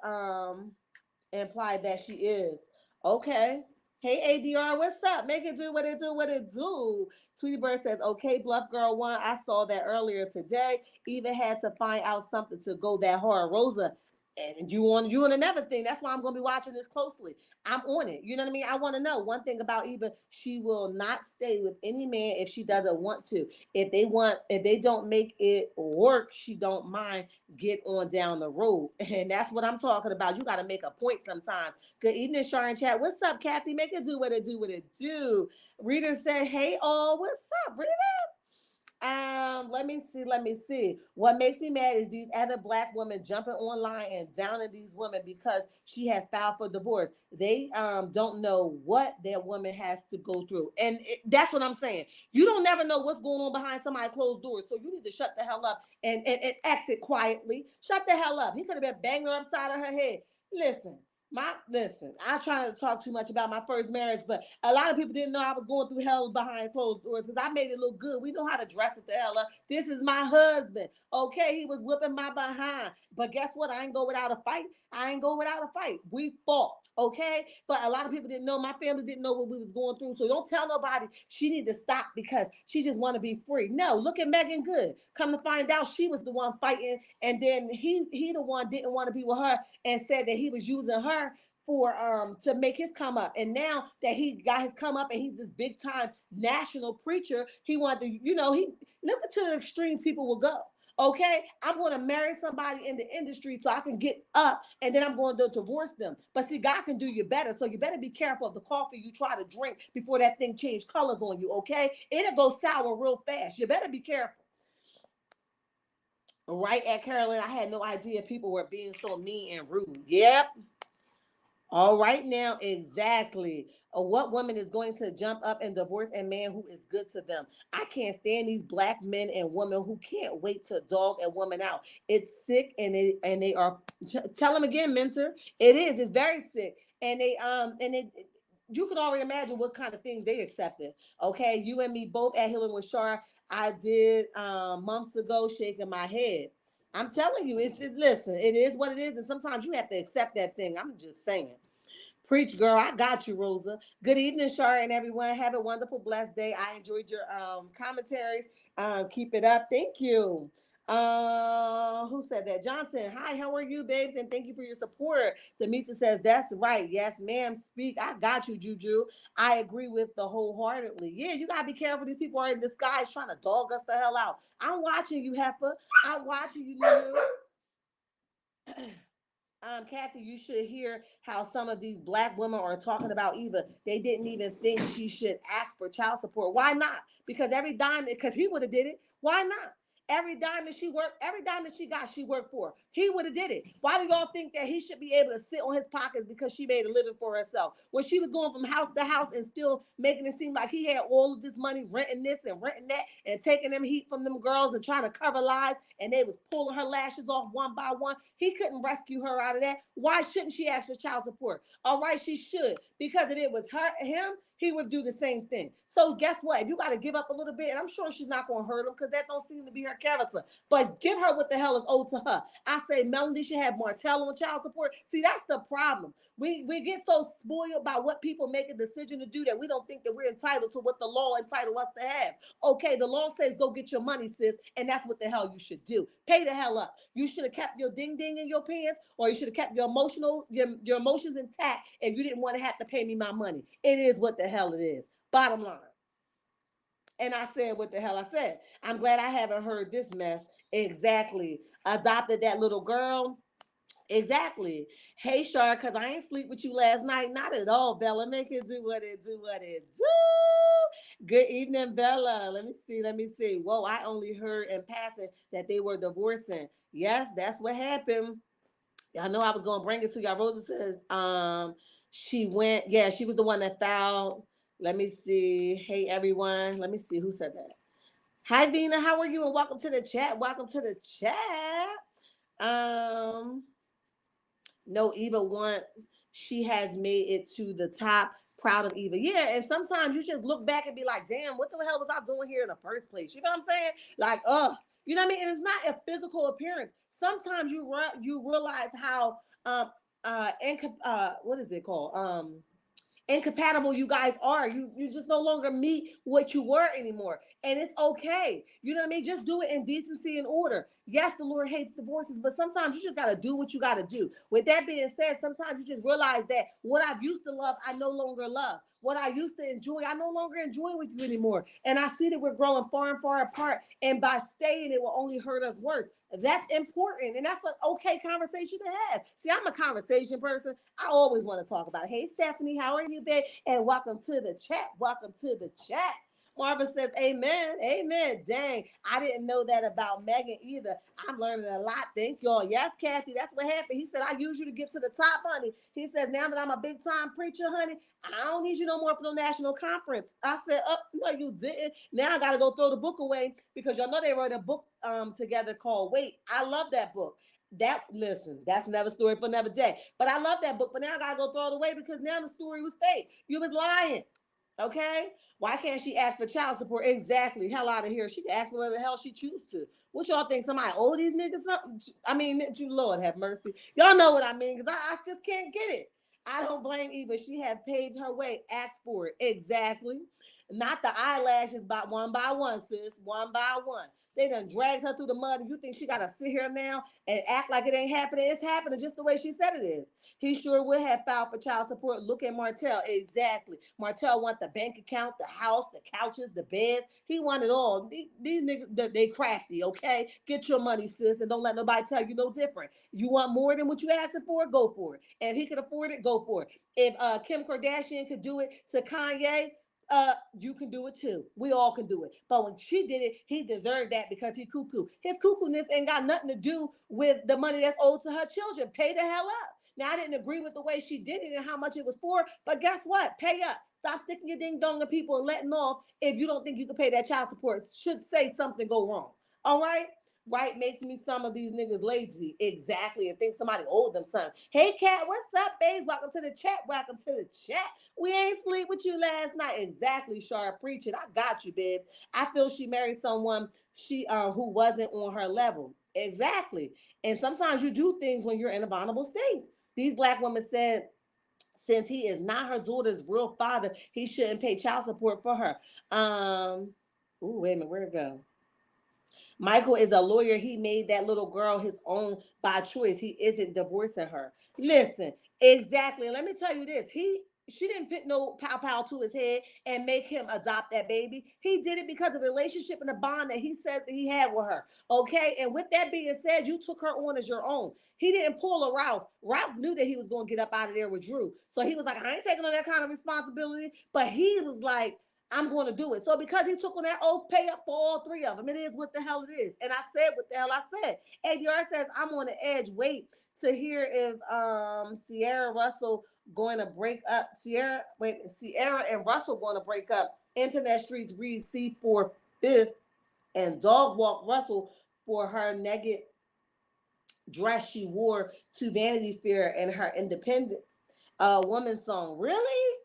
implied that she is. Okay. Hey, ADR, what's up? Make it do what it do, what it do. Tweety Bird says, okay, Bluff Girl 1, I saw that earlier today. Even had to find out something to go that hard. Rosa, and you on another thing. That's why I'm gonna be watching this closely. I'm on it. You know what I mean? I want to know one thing about Eva. She will not stay with any man if she doesn't want to. If they don't make it work, she don't mind get on down the road. And that's what I'm talking about. You got to make a point sometime. Good evening, Shar and chat. What's up, Kathy? Make it do what it do, what it do. Reader said, hey all, what's up? Reader? let me see, let me see. What makes me mad is these other black women jumping online and downing these women because she has filed for divorce. They don't know what that woman has to go through. And that's what I'm saying. You don't never know what's going on behind somebody's closed doors. So you need to shut the hell up and exit quietly. Shut the hell up. He could have been banging her upside of her head. Listen, I try not to talk too much about my first marriage, but a lot of people didn't know I was going through hell behind closed doors because I made it look good. We know how to dress it the hell up. This is my husband. Okay, he was whipping my behind. But guess what? I ain't go without a fight. I ain't go without a fight. We fought. Okay, but a lot of people didn't know. My family didn't know what we was going through. So don't tell nobody she need to stop because she just want to be free. No, look at Megan Good. Come to find out, she was the one fighting, and then he the one didn't want to be with her and said that he was using her for to make his come up. And now that he got his come up and he's this big time national preacher, he wanted to, he look to the extremes people will go. Okay, I'm going to marry somebody in the industry so I can get up, and then I'm going to divorce them. But see, God can do you better, so you better be careful of the coffee you try to drink before that thing change colors on you. Okay, it'll go sour real fast. You better be careful. Right at Carolyn, I had no idea people were being so mean and rude. Yep. All right now, exactly. What woman is going to jump up and divorce a man who is good to them? I can't stand these black men and women who can't wait to dog a woman out. It's sick, and they are. Tell them again, mentor. It is. It's very sick, and you can already imagine what kind of things they accepted. Okay, you and me both at Healingwithchar. I did months ago, shaking my head. I'm telling you, listen, it is what it is, and sometimes you have to accept that thing. I'm just saying. Preach, girl. I got you, Rosa. Good evening, Shar, and everyone. Have a wonderful, blessed day. I enjoyed your commentaries. Keep it up. Thank you. Who said that? Johnson. Hi, how are you, babes? And thank you for your support. Tamisa says, that's right. Yes, ma'am. Speak. I got you, Juju. I agree with the wholeheartedly. Yeah, you gotta be careful. These people are in disguise trying to dog us the hell out. I'm watching you, Heifer. I'm watching you, Lulu. Kathy, you should hear how some of these black women are talking about Eva. They didn't even think she should ask for child support. Why not? Because every dime, because he would have did it. Why not? Every dime that she worked, every dime that she got, she worked for. He would have did it. Why do y'all think that he should be able to sit on his pockets because she made a living for herself? When she was going from house to house and still making it seem like he had all of this money, renting this and renting that, and taking them heat from them girls and trying to cover lies, and they was pulling her lashes off one by one. He couldn't rescue her out of that. Why shouldn't she ask for child support? All right, she should. Because if it was him, he would do the same thing. So guess what? You got to give up a little bit, and I'm sure she's not going to hurt him because that don't seem to be her character. But give her what the hell is owed to her. I say Melanie should have Martell on child support. See, that's the problem. We get so spoiled by what people make a decision to do that we don't think that we're entitled to what the law entitled us to have. Okay, the law says go get your money, sis, and that's what the hell you should do. Pay the hell up. You should have kept your ding ding in your pants, or you should have kept your emotions intact if you didn't want to have to pay me my money. It is what the hell it is. Bottom line. And I said what the hell I said. I'm glad I haven't heard this mess. Exactly. Adopted that little girl. Exactly. Hey, Shar, because I ain't sleep with you last night. Not at all, Bella. Make it do what it do, what it do. Good evening, Bella. Let me see. Let me see. Whoa, I only heard in passing that they were divorcing. Yes, that's what happened. I know I was going to bring it to y'all. Rosa says she went. Yeah, she was the one that filed. Let me see. Hey, everyone. Let me see who said that. Hi, Vina. How are you? And welcome to the chat. Welcome to the chat. No, Eva want. She has made it to the top. Proud of Eva. Yeah, and sometimes you just look back and be like, damn, what the hell was I doing here in the first place? You know what I'm saying? Like, you know what I mean? And it's not a physical appearance. Sometimes you realize how what is it called? Incompatible you guys are. You just no longer meet what you were anymore. And it's okay. You know what I mean? Just do it in decency and order. Yes, the Lord hates divorces, but sometimes you just got to do what you got to do. With that being said, sometimes you just realize that what I've used to love, I no longer love. What I used to enjoy, I no longer enjoy with you anymore. And I see that we're growing far and far apart. And by staying, it will only hurt us worse. That's important. And that's an okay conversation to have. See, I'm a conversation person. I always want to talk about it. Hey, Stephanie, how are you, babe? And welcome to the chat. Welcome to the chat. Marva says, amen, amen. Dang, I didn't know that about Megan either. I'm learning a lot. Thank y'all. Yes, Kathy, that's what happened. He said, I use you to get to the top, honey. He says, now that I'm a big time preacher, honey, I don't need you no more for no national conference. I said, oh, no, you didn't. Now I got to go throw the book away because y'all know they wrote a book together called Wait. I love that book. That listen, that's another story for another day. But I love that book. But now I gotta go throw it away because now the story was fake. You was lying. Okay? Why can't she ask for child support? Exactly. Hell out of here. She can ask for whatever the hell she chooses to. What y'all think? Somebody owe these niggas something? I mean, Lord have mercy. Y'all know what I mean, because I just can't get it. I don't blame Eva. She had paid her way. Asked for it. Exactly. Not the eyelashes by one, sis. One by one. They done dragged her through the mud, and you think she gotta sit here now and act like it ain't happening? It's happening just the way she said it is. He sure would have filed for child support. Look at Martell. Exactly. Martell want the bank account, the house, the couches, the beds. He wanted all. These niggas, they crafty, okay? Get your money, sis, and don't let nobody tell you no different. You want more than what you asking for? Go for it. And if he could afford it, go for it. If Kim Kardashian could do it to Kanye, you can do it too. We all can do it. But when she did it, he deserved that because he cuckoo. His cuckoo-ness ain't got nothing to do with the money that's owed to her children. Pay the hell up. Now, I didn't agree with the way she did it and how much it was for, but guess what? Pay up. Stop sticking your ding dong to people and letting off if you don't think you can pay that child support. Should say something go wrong. All right? Right makes me some of these niggas lazy. Exactly. And think somebody owed them something. Hey, Kat, what's up, babes? Welcome to the chat. Welcome to the chat. We ain't sleep with you last night. Exactly, Shar. Preach it. I got you, babe. I feel she married someone who wasn't on her level. Exactly. And sometimes you do things when you're in a vulnerable state. These black women said, since he is not her daughter's real father, he shouldn't pay child support for her. Wait a minute, where'd it go? Michael is a lawyer. He made that little girl his own by choice. He isn't divorcing her. Listen, exactly. Let me tell you this. She didn't put no pow pow to his head and make him adopt that baby. He did it because of the relationship and the bond that he says that he had with her. Okay. And with that being said, you took her on as your own. He didn't pull a Ralph. Ralph knew that he was going to get up out of there with Drew. So he was like, I ain't taking on that kind of responsibility. But he was like, I'm going to do it. So because he took on that oath, pay up for all three of them. It is what the hell it is. And I said what the hell I said. ADR says, I'm on the edge. Wait to hear if Sierra Russell going to break up. Sierra and Russell going to break up. Internet streets read C4 fifth and dog walk Russell for her naked dress she wore to Vanity Fair and her independent woman song. Really?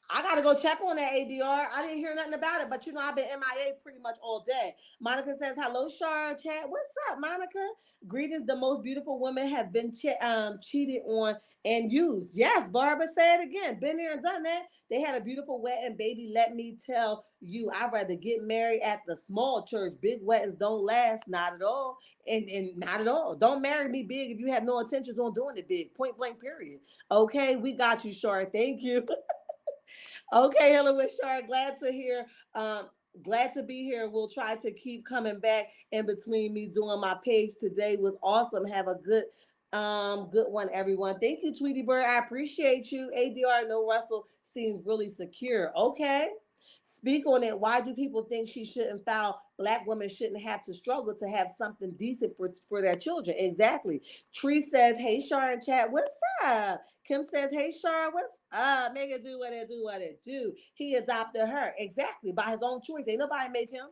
I gotta go check on that ADR. I didn't hear nothing about it, but you know I've been MIA pretty much all day. Monica says, "Hello, Shar chat. What's up, Monica? Greetings. The most beautiful women have been cheated on and used. Yes, Barbara, say it again. Been there and done that. They had a beautiful wedding, baby. Let me tell you, I'd rather get married at the small church. Big weddings don't last, not at all, and not at all. Don't marry me big if you have no intentions on doing it big. Point blank. Period. Okay, we got you, Shar. Thank you." Okay, Healingwithchar, glad to hear. Glad to be here. We'll try to keep coming back in between me doing my page. Today was awesome. Have a good one, everyone. Thank you, Tweety Bird. I appreciate you. ADR No Russell seems really secure. Okay. Speak on it. Why do people think she shouldn't file? Black women shouldn't have to struggle to have something decent for their children. Exactly. Tree says, hey, Shar and chat, what's up? Kim says, hey, Shar, what's up? Make it do what it do. He adopted her. Exactly. By his own choice. Ain't nobody make him.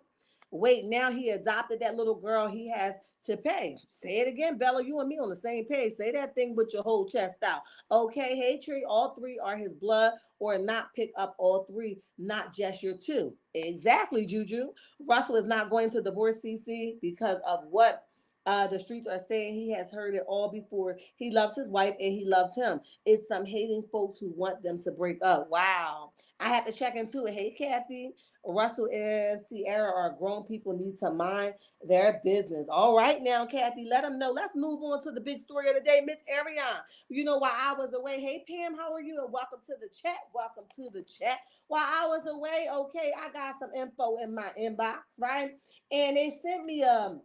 Wait, now he adopted that little girl. He has to pay. Say it again, Bella. You and me on the same page. Say that thing with your whole chest out. Okay, hey, Tree, all three are his blood, or not pick up all three, not just your two. Exactly, Juju. Russell is not going to divorce CC because of what the streets are saying. He has heard it all before. He loves his wife and he loves him. It's some hating folks who want them to break up. Wow. I have to check into it. Hey, Kathy. Russell and Sierra are grown people, need to mind their business. All right now, Kathy, let them know. Let's move on to the big story of the day. Miss Ariana, you know, while I was away, hey, Pam, how are you? And welcome to the chat. Welcome to the chat. While I was away, okay, I got some info in my inbox, right? And they sent me a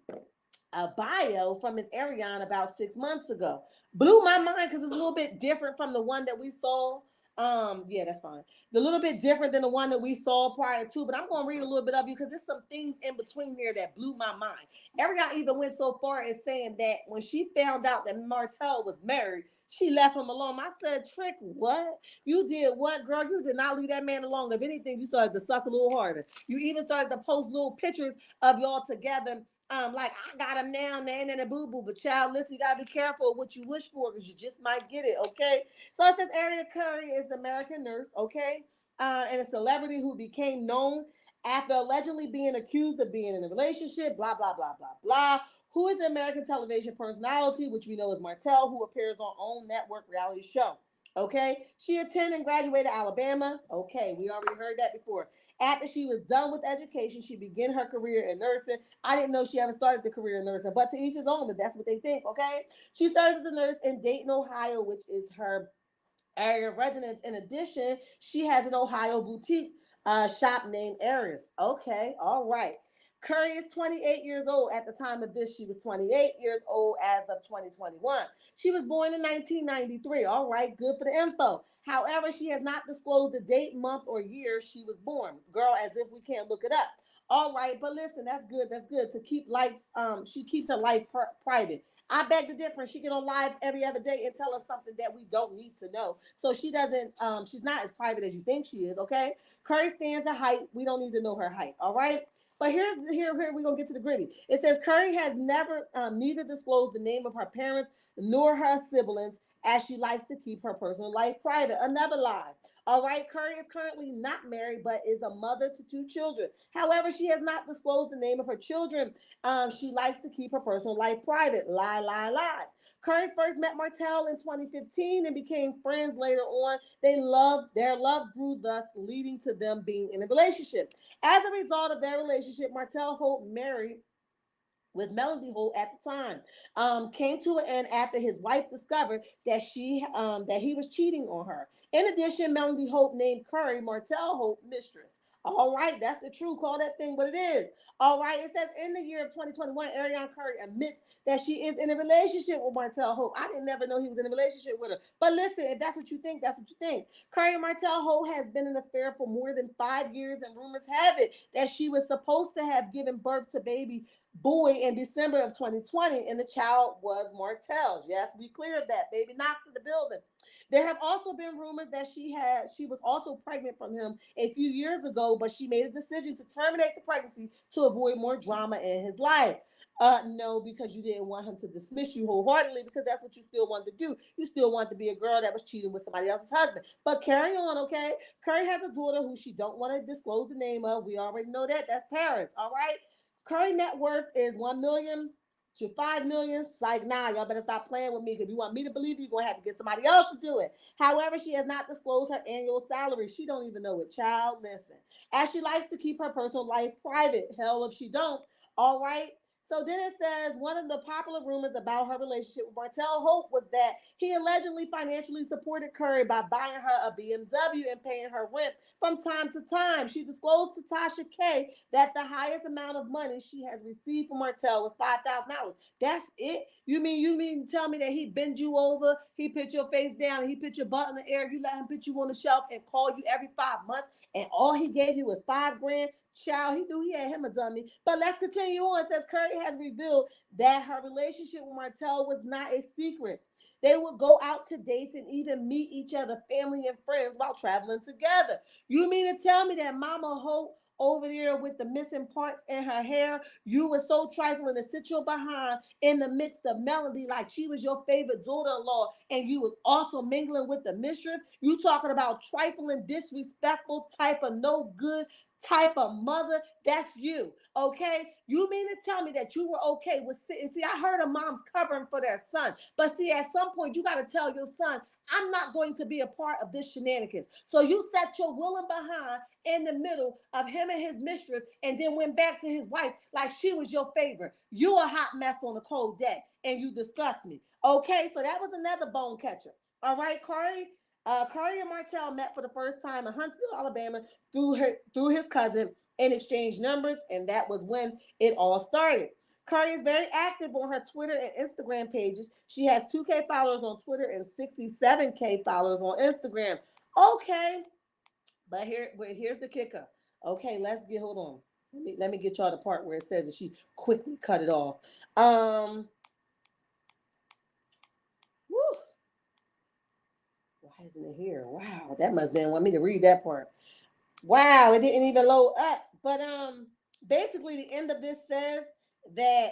bio from Miss Ariana about 6 months ago. Blew my mind because it's a little bit different from the one that we saw Yeah, that's fine. The little bit different than the one that we saw prior to, but I'm gonna read a little bit of you because there's some things in between here that blew my mind. Ariana even went so far as saying that when she found out that Martell was married, she left him alone. I said, Trick, what? You did what, girl? You did not leave that man alone. If anything, you started to suck a little harder. You even started to post little pictures of y'all together. Like I got him now, nan and a boo boo. But child, listen, you gotta be careful what you wish for because you just might get it, okay? So it says Ariana Curry is an American nurse, okay? And a celebrity who became known after allegedly being accused of being in a relationship, blah, blah, blah, blah, blah. Who is an American television personality, which we know is Martell, who appears on OWN network reality show. Okay, she attended and graduated Alabama. Okay, we already heard that before. After she was done with education, she began her career in nursing. I didn't know she ever started the career in nursing, but to each his own, if that's what they think. Okay, she serves as a nurse in Dayton, Ohio, which is her area of residence. In addition, she has an Ohio boutique shop named Aries. Okay, all right. Curry is 28 years old. At the time of this, she was 28 years old as of 2021. She was born in 1993. All right, good for the info. However, she has not disclosed the date, month, or year she was born. Girl, as if we can't look it up. All right, but listen, that's good. That's good to keep life. She keeps her life private. I beg the difference. She get on live every other day and tell us something that we don't need to know. So she doesn't. She's not as private as you think she is. Okay. Curry stands a height. We don't need to know her height. All right. But here we're gonna get to the gritty. It says Curry has never neither disclosed the name of her parents nor her siblings, as she likes to keep her personal life private. Another lie. All right, Curry is currently not married, but is a mother to two children. However, she has not disclosed the name of her children. She likes to keep her personal life private. Lie, lie, lie. Curry first met Martell in 2015 and became friends later on. Their love grew, thus leading to them being in a relationship. As a result of their relationship, Martell Holt married with Melody Holt at the time, came to an end after his wife discovered that he was cheating on her. In addition, Melody Holt named Curry Martell Holt mistress. All right, that's the truth. Call that thing what it is. All right, it says in the year of 2021, Ariana Curry admits that she is in a relationship with Martell Holt. I didn't never know he was in a relationship with her. But listen, if that's what you think, that's what you think. Curry and Martell Holt has been in an affair for more than 5 years, and rumors have it that she was supposed to have given birth to baby boy in December of 2020, and the child was Martell's. Yes, we cleared that. Baby Knox in the building. There have also been rumors that she was also pregnant from him a few years ago, but she made a decision to terminate the pregnancy to avoid more drama in his life. No, because you didn't want him to dismiss you wholeheartedly, because that's what you still wanted to do. You still want to be a girl that was cheating with somebody else's husband. But carry on, okay? Curry has a daughter who she don't want to disclose the name of. We already know that. That's Paris, all right? Curry net worth is 1 million to 5 million. It's like, nah, y'all better stop playing with me, because if you want me to believe you, you're gonna have to get somebody else to do it. However, she has not disclosed her annual salary. She don't even know it. Child, listen. As she likes to keep her personal life private. Hell if she don't. All right. So then it says one of the popular rumors about her relationship with Martell Holt was that he allegedly financially supported Curry by buying her a BMW and paying her rent from time to time. She disclosed to Tasha K that the highest amount of money she has received from Martell was $5,000. That's it? You mean to tell me that he bend you over, he put your face down, he put your butt in the air, you let him put you on the shelf and call you every 5 months, and all he gave you was $5 grand? Child, he knew he had him a dummy. But let's continue on. It says Curry has revealed that her relationship with Martell was not a secret. They would go out to dates and even meet each other, family and friends, while traveling together. You mean to tell me that Mama Hope over there with the missing parts in her hair, you were so trifling to sit your behind in the midst of Melody like she was your favorite daughter-in-law, and you was also mingling with the mistress? You talking about trifling, disrespectful, type of no good type of mother? That's you, okay? You mean to tell me that you were okay with sitting? See, I heard of moms covering for their son, but see, at some point you got to tell your son, I'm not going to be a part of this shenanigans. So you sat your willing behind in the middle of him and his mistress, and then went back to his wife like she was your favorite. You a hot mess on a cold day, and you disgust me. Okay, so that was another bone catcher. All right, Curry and Martell met for the first time in Huntsville, Alabama, through his cousin, and exchanged numbers, and that was when it all started. Curry is very active on her Twitter and Instagram pages. She has 2K followers on Twitter and 67K followers on Instagram. Okay, but here's the kicker. Okay, hold on. Let me get y'all the part where it says that she quickly cut it off. Whew, why isn't it here? Wow, that must didn't want me to read that part. Wow, it didn't even load up. But basically the end of this says that.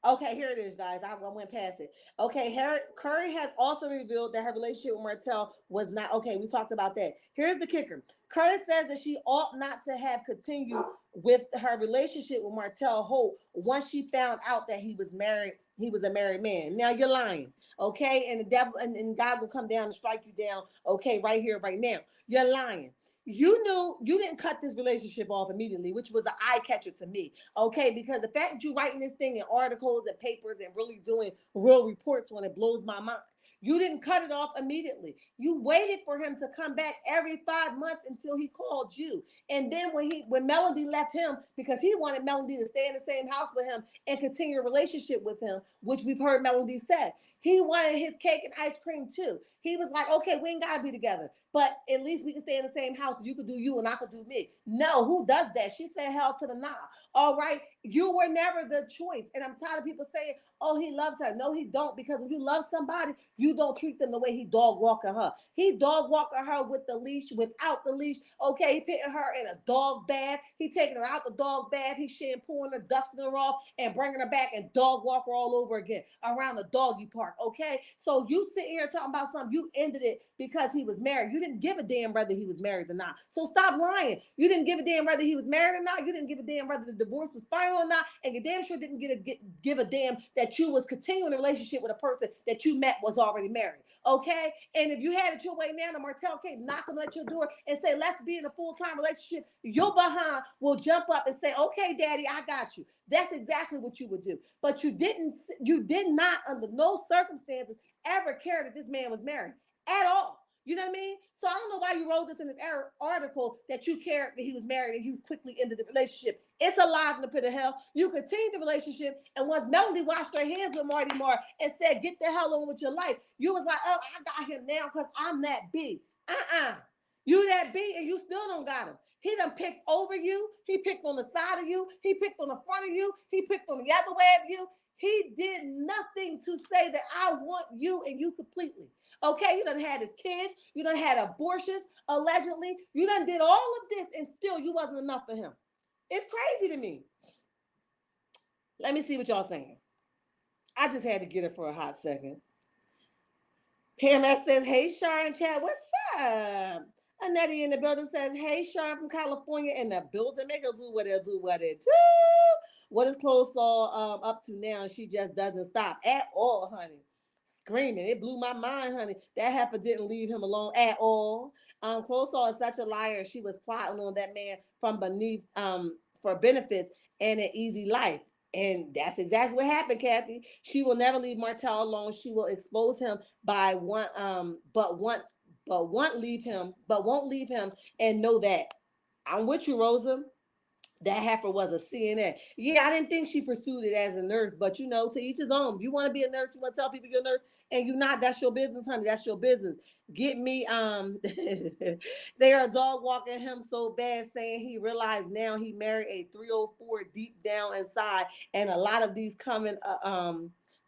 Okay, here it is, guys. I went past it. Okay, Curry has also revealed that her relationship with Martell was not okay. We talked about that. Here's the kicker. Curry says that she ought not to have continued with her relationship with Martell Holt once she found out that he was married. He was a married man. Now you're lying, okay? And the devil and God will come down and strike you down, okay, right here, right now. You're lying. You knew you didn't cut this relationship off immediately, which was an eye catcher to me. Okay, because the fact that you're writing this thing in articles and papers and really doing real reports on it blows my mind. You didn't cut it off immediately. You waited for him to come back every 5 months until he called you. And then when Melody left him because he wanted Melody to stay in the same house with him and continue a relationship with him, which we've heard Melody say. He wanted his cake and ice cream too. He was like, okay, we ain't gotta be together, but at least we can stay in the same house. You could do you and I could do me. No, who does that? She said hell to the nah. All right, you were never the choice. And I'm tired of people saying, oh, he loves her. No, he don't. Because when you love somebody, you don't treat them the way he dog walking her. He dog walking her with the leash, without the leash. Okay, he putting her in a dog bath. He taking her out the dog bath. He shampooing her, dusting her off, and bringing her back and dog walk her all over again around the doggy park. Okay, so you sitting here talking about something, you ended it because he was married. You didn't give a damn whether he was married or not. So stop lying. You didn't give a damn whether he was married or not. You didn't give a damn whether the divorce was final or not. And you damn sure didn't give a damn that you was continuing a relationship with a person that you met was already married. Okay? And if you had it your way now, the Martell came knocking at your door and say, let's be in a full-time relationship, your behind will jump up and say, okay, daddy, I got you. That's exactly what you would do. But you did not, under no circumstances, ever care that this man was married at all. You know what I mean? So I don't know why you wrote this in this article that you cared that he was married and you quickly ended the relationship. It's a lie from the pit of hell. You continued the relationship, and once Melody washed her hands with Marty Marr and said, get the hell on with your life, you was like, oh, I got him now because I'm that B. You that B and you still don't got him. He done picked over you. He picked on the side of you. He picked on the front of you. He picked on the other way of you. He did nothing to say that I want you and you completely. Okay, you done had his kids. You done had abortions, allegedly. You done did all of this and still you wasn't enough for him. It's crazy to me. Let me see what y'all saying. I just had to get it for a hot second. Pam S says, hey, Shar and chat, what's up? Annette in the building says, hey, Shar from California in the building. Make her do what it do, what it do. What is Close Saw up to now? She just doesn't stop at all, honey. Screaming. It blew my mind, honey. That heifer didn't leave him alone at all. Close Saw is such a liar. She was plotting on that man from beneath for benefits and an easy life. And that's exactly what happened, Kathy. She will never leave Martell alone. She will expose him by one, but won't leave him and know that. I'm with you, Rosa. That heifer was a CNA. Yeah, I didn't think she pursued it as a nurse, but you know, to each his own. If you want to be a nurse, you want to tell people you're a nurse, and you're not, that's your business, honey. That's your business. Get me, they are dog walking him so bad, saying he realized now he married a 304 deep down inside, and a lot of these coming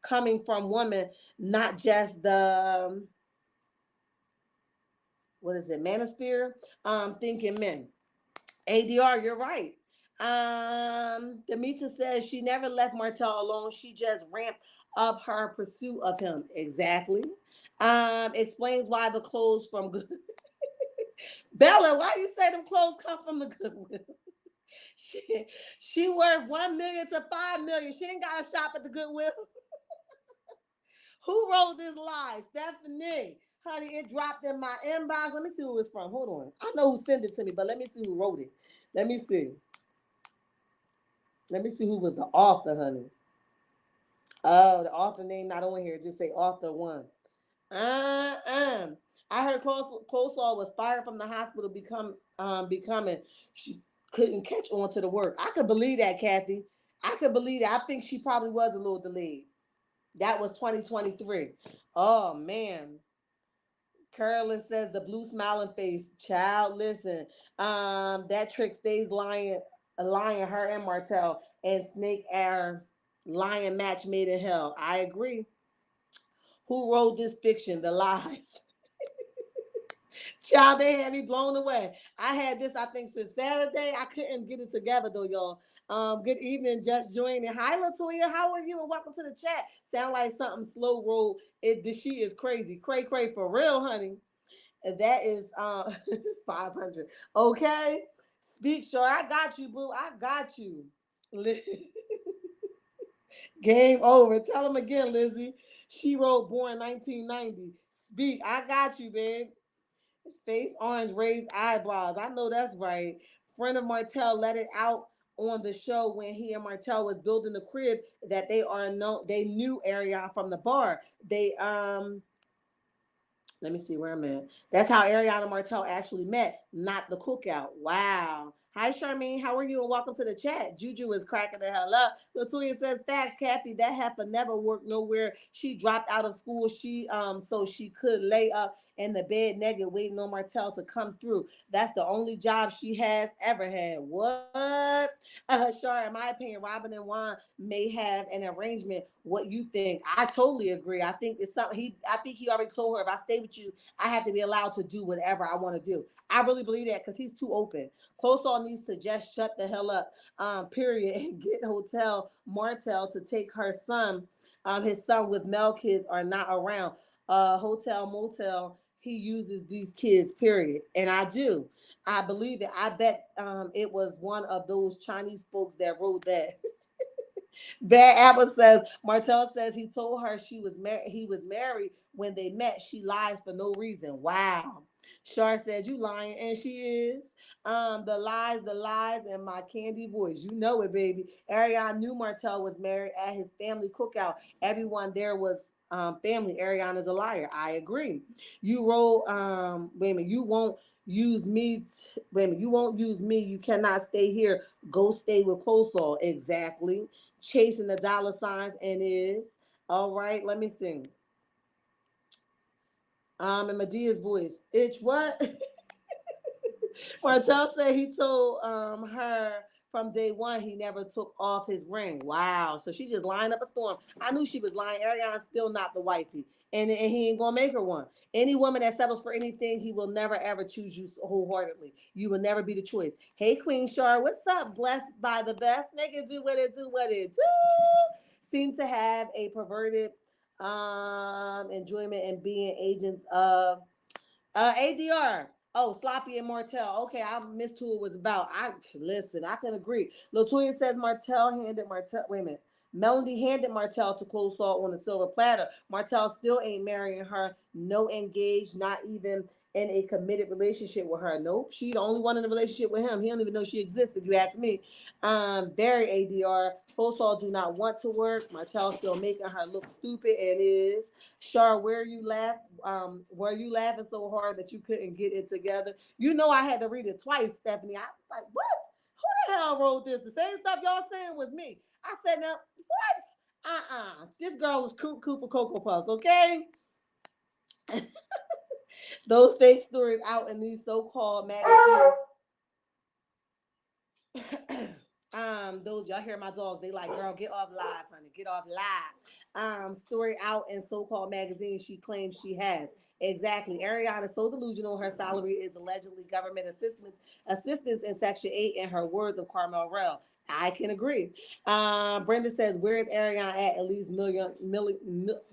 from women, not just the what is it, manosphere, thinking men. ADR, you're right. Demetra says she never left Martell alone. She just ramped up her pursuit of him. Exactly. Explains why the clothes from good. Bella, why you say them clothes come from the Goodwill? she she worth 1 million to 5 million. She ain't got to shop at the Goodwill. Who wrote this lie? Stephanie. Honey, it dropped in my inbox. Let me see who it's from. Hold on. I know who sent it to me, but let me see who wrote it. Let me see. Let me see who was the author, honey. Oh, the author name not on here. Just say author one. I heard Coleslaw was fired from the hospital becoming she couldn't catch on to the work. I could believe that, Kathy. I could believe that. I think she probably was a little delayed. That was 2023. Oh man. Carolyn says the blue smiling face. Child, listen. That trick stays lying, her and Martell and Snake Air lion match made in hell. I agree. Who wrote this fiction? The lies. Child, they had me blown away. I had this, I think, since Saturday. I couldn't get it together though, y'all. Good evening, just joining. Hi, Latoya. How are you? And welcome to the chat. Sound like something slow roll. The she is crazy. Cray cray for real, honey. And that is 500. Okay. Speak, sure. I got you, boo. I got you. Game over. Tell him again, Lizzie. She wrote born 1990. Speak. I got you, babe. Face orange, raised eyebrows. I know that's right. Friend of Martell let it out on the show when he and Martell was building the crib that they knew Ariana from the bar. Let me see where I'm at. That's how Ariana and Martell actually met, not the cookout. Wow. Hi, Charmaine. How are you? And welcome to the chat. Juju is cracking the hell up. Latoya says, facts, Kathy. That heifer never worked nowhere. She dropped out of school. So she could lay up in the bed naked, waiting on Martell to come through. That's the only job she has ever had. What? Sure, in my opinion, Robyn and Juan may have an arrangement. What you think? I totally agree. I think it's something I think he already told her, if I stay with you, I have to be allowed to do whatever I want to do. I really believe that because he's too open. Close all needs to just shut the hell up, period, and get Hotel Martell to take her son, his son with male kids are not around. Hotel Motel, he uses these kids, period. And I do. I believe it. I bet it was one of those Chinese folks that wrote that. Bad Apple says Martell says he told her he was married when they met. She lies for no reason. Wow. Shar said you lying, and she is. The lies, and my candy voice. You know it, baby. Ariana knew Martell was married at his family cookout. Everyone there was family. Ariana's a liar. I agree. You roll. Wait a minute. You won't use me. Wait a minute. You won't use me. You cannot stay here. Go stay with Closall. Exactly. Chasing the dollar signs and is. All right, let me sing. In Medea's voice. Itch what? Martell said he told her from day one he never took off his ring. Wow. So she just lined up a storm. I knew she was lying. Ariana's still not the wifey. And he ain't gonna make her one. Any woman that settles for anything, he will never ever choose you wholeheartedly. You will never be the choice. Hey Queen Char, what's up? Blessed by the best. Make it do what it do. Seem to have a perverted enjoyment in being agents of ADR. Oh, Sloppy and Martell. Okay, I missed who it was about. I listen. I can agree. Latoya says Martell handed Martell. Wait a minute. Melody handed Martell to Close Salt on a silver platter. Martell still ain't marrying her. No engaged, not even in a committed relationship with her. Nope, she the only one in a relationship with him. He don't even know she exists. If you ask me, very ADR. Close Salt do not want to work. Martell still making her look stupid and is. Char, were you laughing so hard that you couldn't get it together? You know I had to read it twice, Stephanie. I was like, what? Who the hell wrote this? The same stuff y'all saying was me. I said, now, what? This girl was Cooper Cocoa Puffs, okay? Those fake stories out in these so-called magazines. Those y'all hear my dogs, they like, girl, get off live, honey, get off live. Story out in so-called magazines she claims she has. Exactly. Ariana is so delusional. Her salary is allegedly government assistance in Section 8 in her words of Carmel Rell. I can agree. Brenda says, where is Ariana at least wait a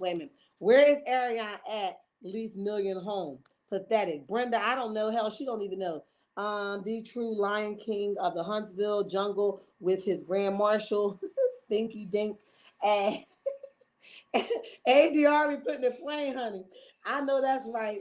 minute. Where is Ariana at least million home? Pathetic. Brenda, I don't know. Hell, she don't even know. The true Lion King of the Huntsville jungle with his Grand Marshal, Stinky Dink, and ADR be putting it plain, honey. I know that's right.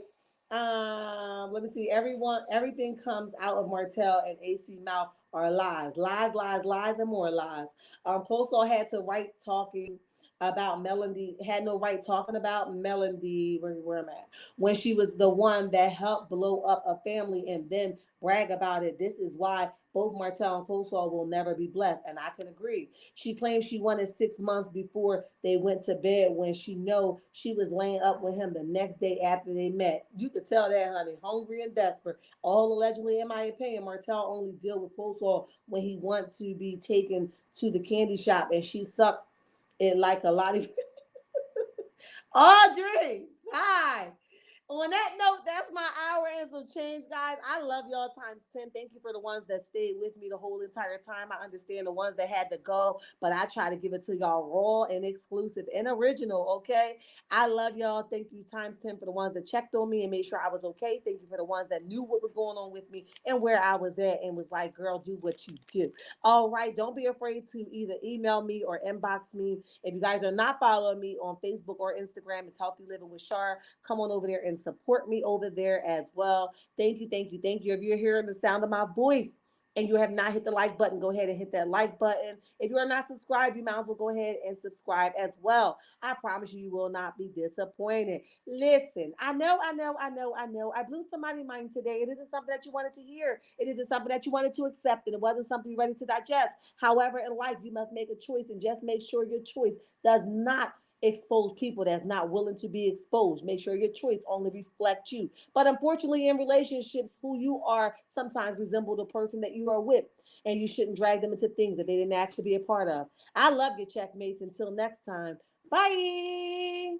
Let me see. Everything comes out of Martell and AC mouth are lies, lies, lies, lies, and more lies. Closall had to write talking. about Melody, had no right talking about Melody, where am I at? When she was the one that helped blow up a family and then brag about it. This is why both Martell and Postal will never be blessed. And I can agree. She claimed she wanted 6 months before they went to bed when she know she was laying up with him the next day after they met. You could tell that, honey. Hungry and desperate. All allegedly, in my opinion, Martell only deal with Postal when he want to be taken to the candy shop and she sucked it like a lot of Audrey. Hi. On that note, that's my hour and some change, guys. I love y'all times 10. Thank you for the ones that stayed with me the whole entire time. I understand the ones that had to go, but I try to give it to y'all raw and exclusive and original, okay? I love y'all. Thank you times 10 for the ones that checked on me and made sure I was okay. Thank you for the ones that knew what was going on with me and where I was at and was like, girl, do what you do. All right. Don't be afraid to either email me or inbox me. If you guys are not following me on Facebook or Instagram, it's Healthy Living with Char. Come on over there and support me over there as well. Thank you, thank you, thank you. If you're hearing the sound of my voice and you have not hit the like button, go ahead and hit that like button. If you are not subscribed, you might as well go ahead and subscribe as well. I promise you, you will not be disappointed. Listen, I know. I blew somebody's mind today. It isn't something that you wanted to hear. It isn't something that you wanted to accept, and it wasn't something you're ready to digest. However, in life, you must make a choice and just make sure your choice does not expose people that's not willing to be exposed. Make sure your choice only reflects you. But unfortunately, in relationships, who you are sometimes resemble the person that you are with, and you shouldn't drag them into things that they didn't ask to be a part of. I love you, checkmates. Until next time, bye.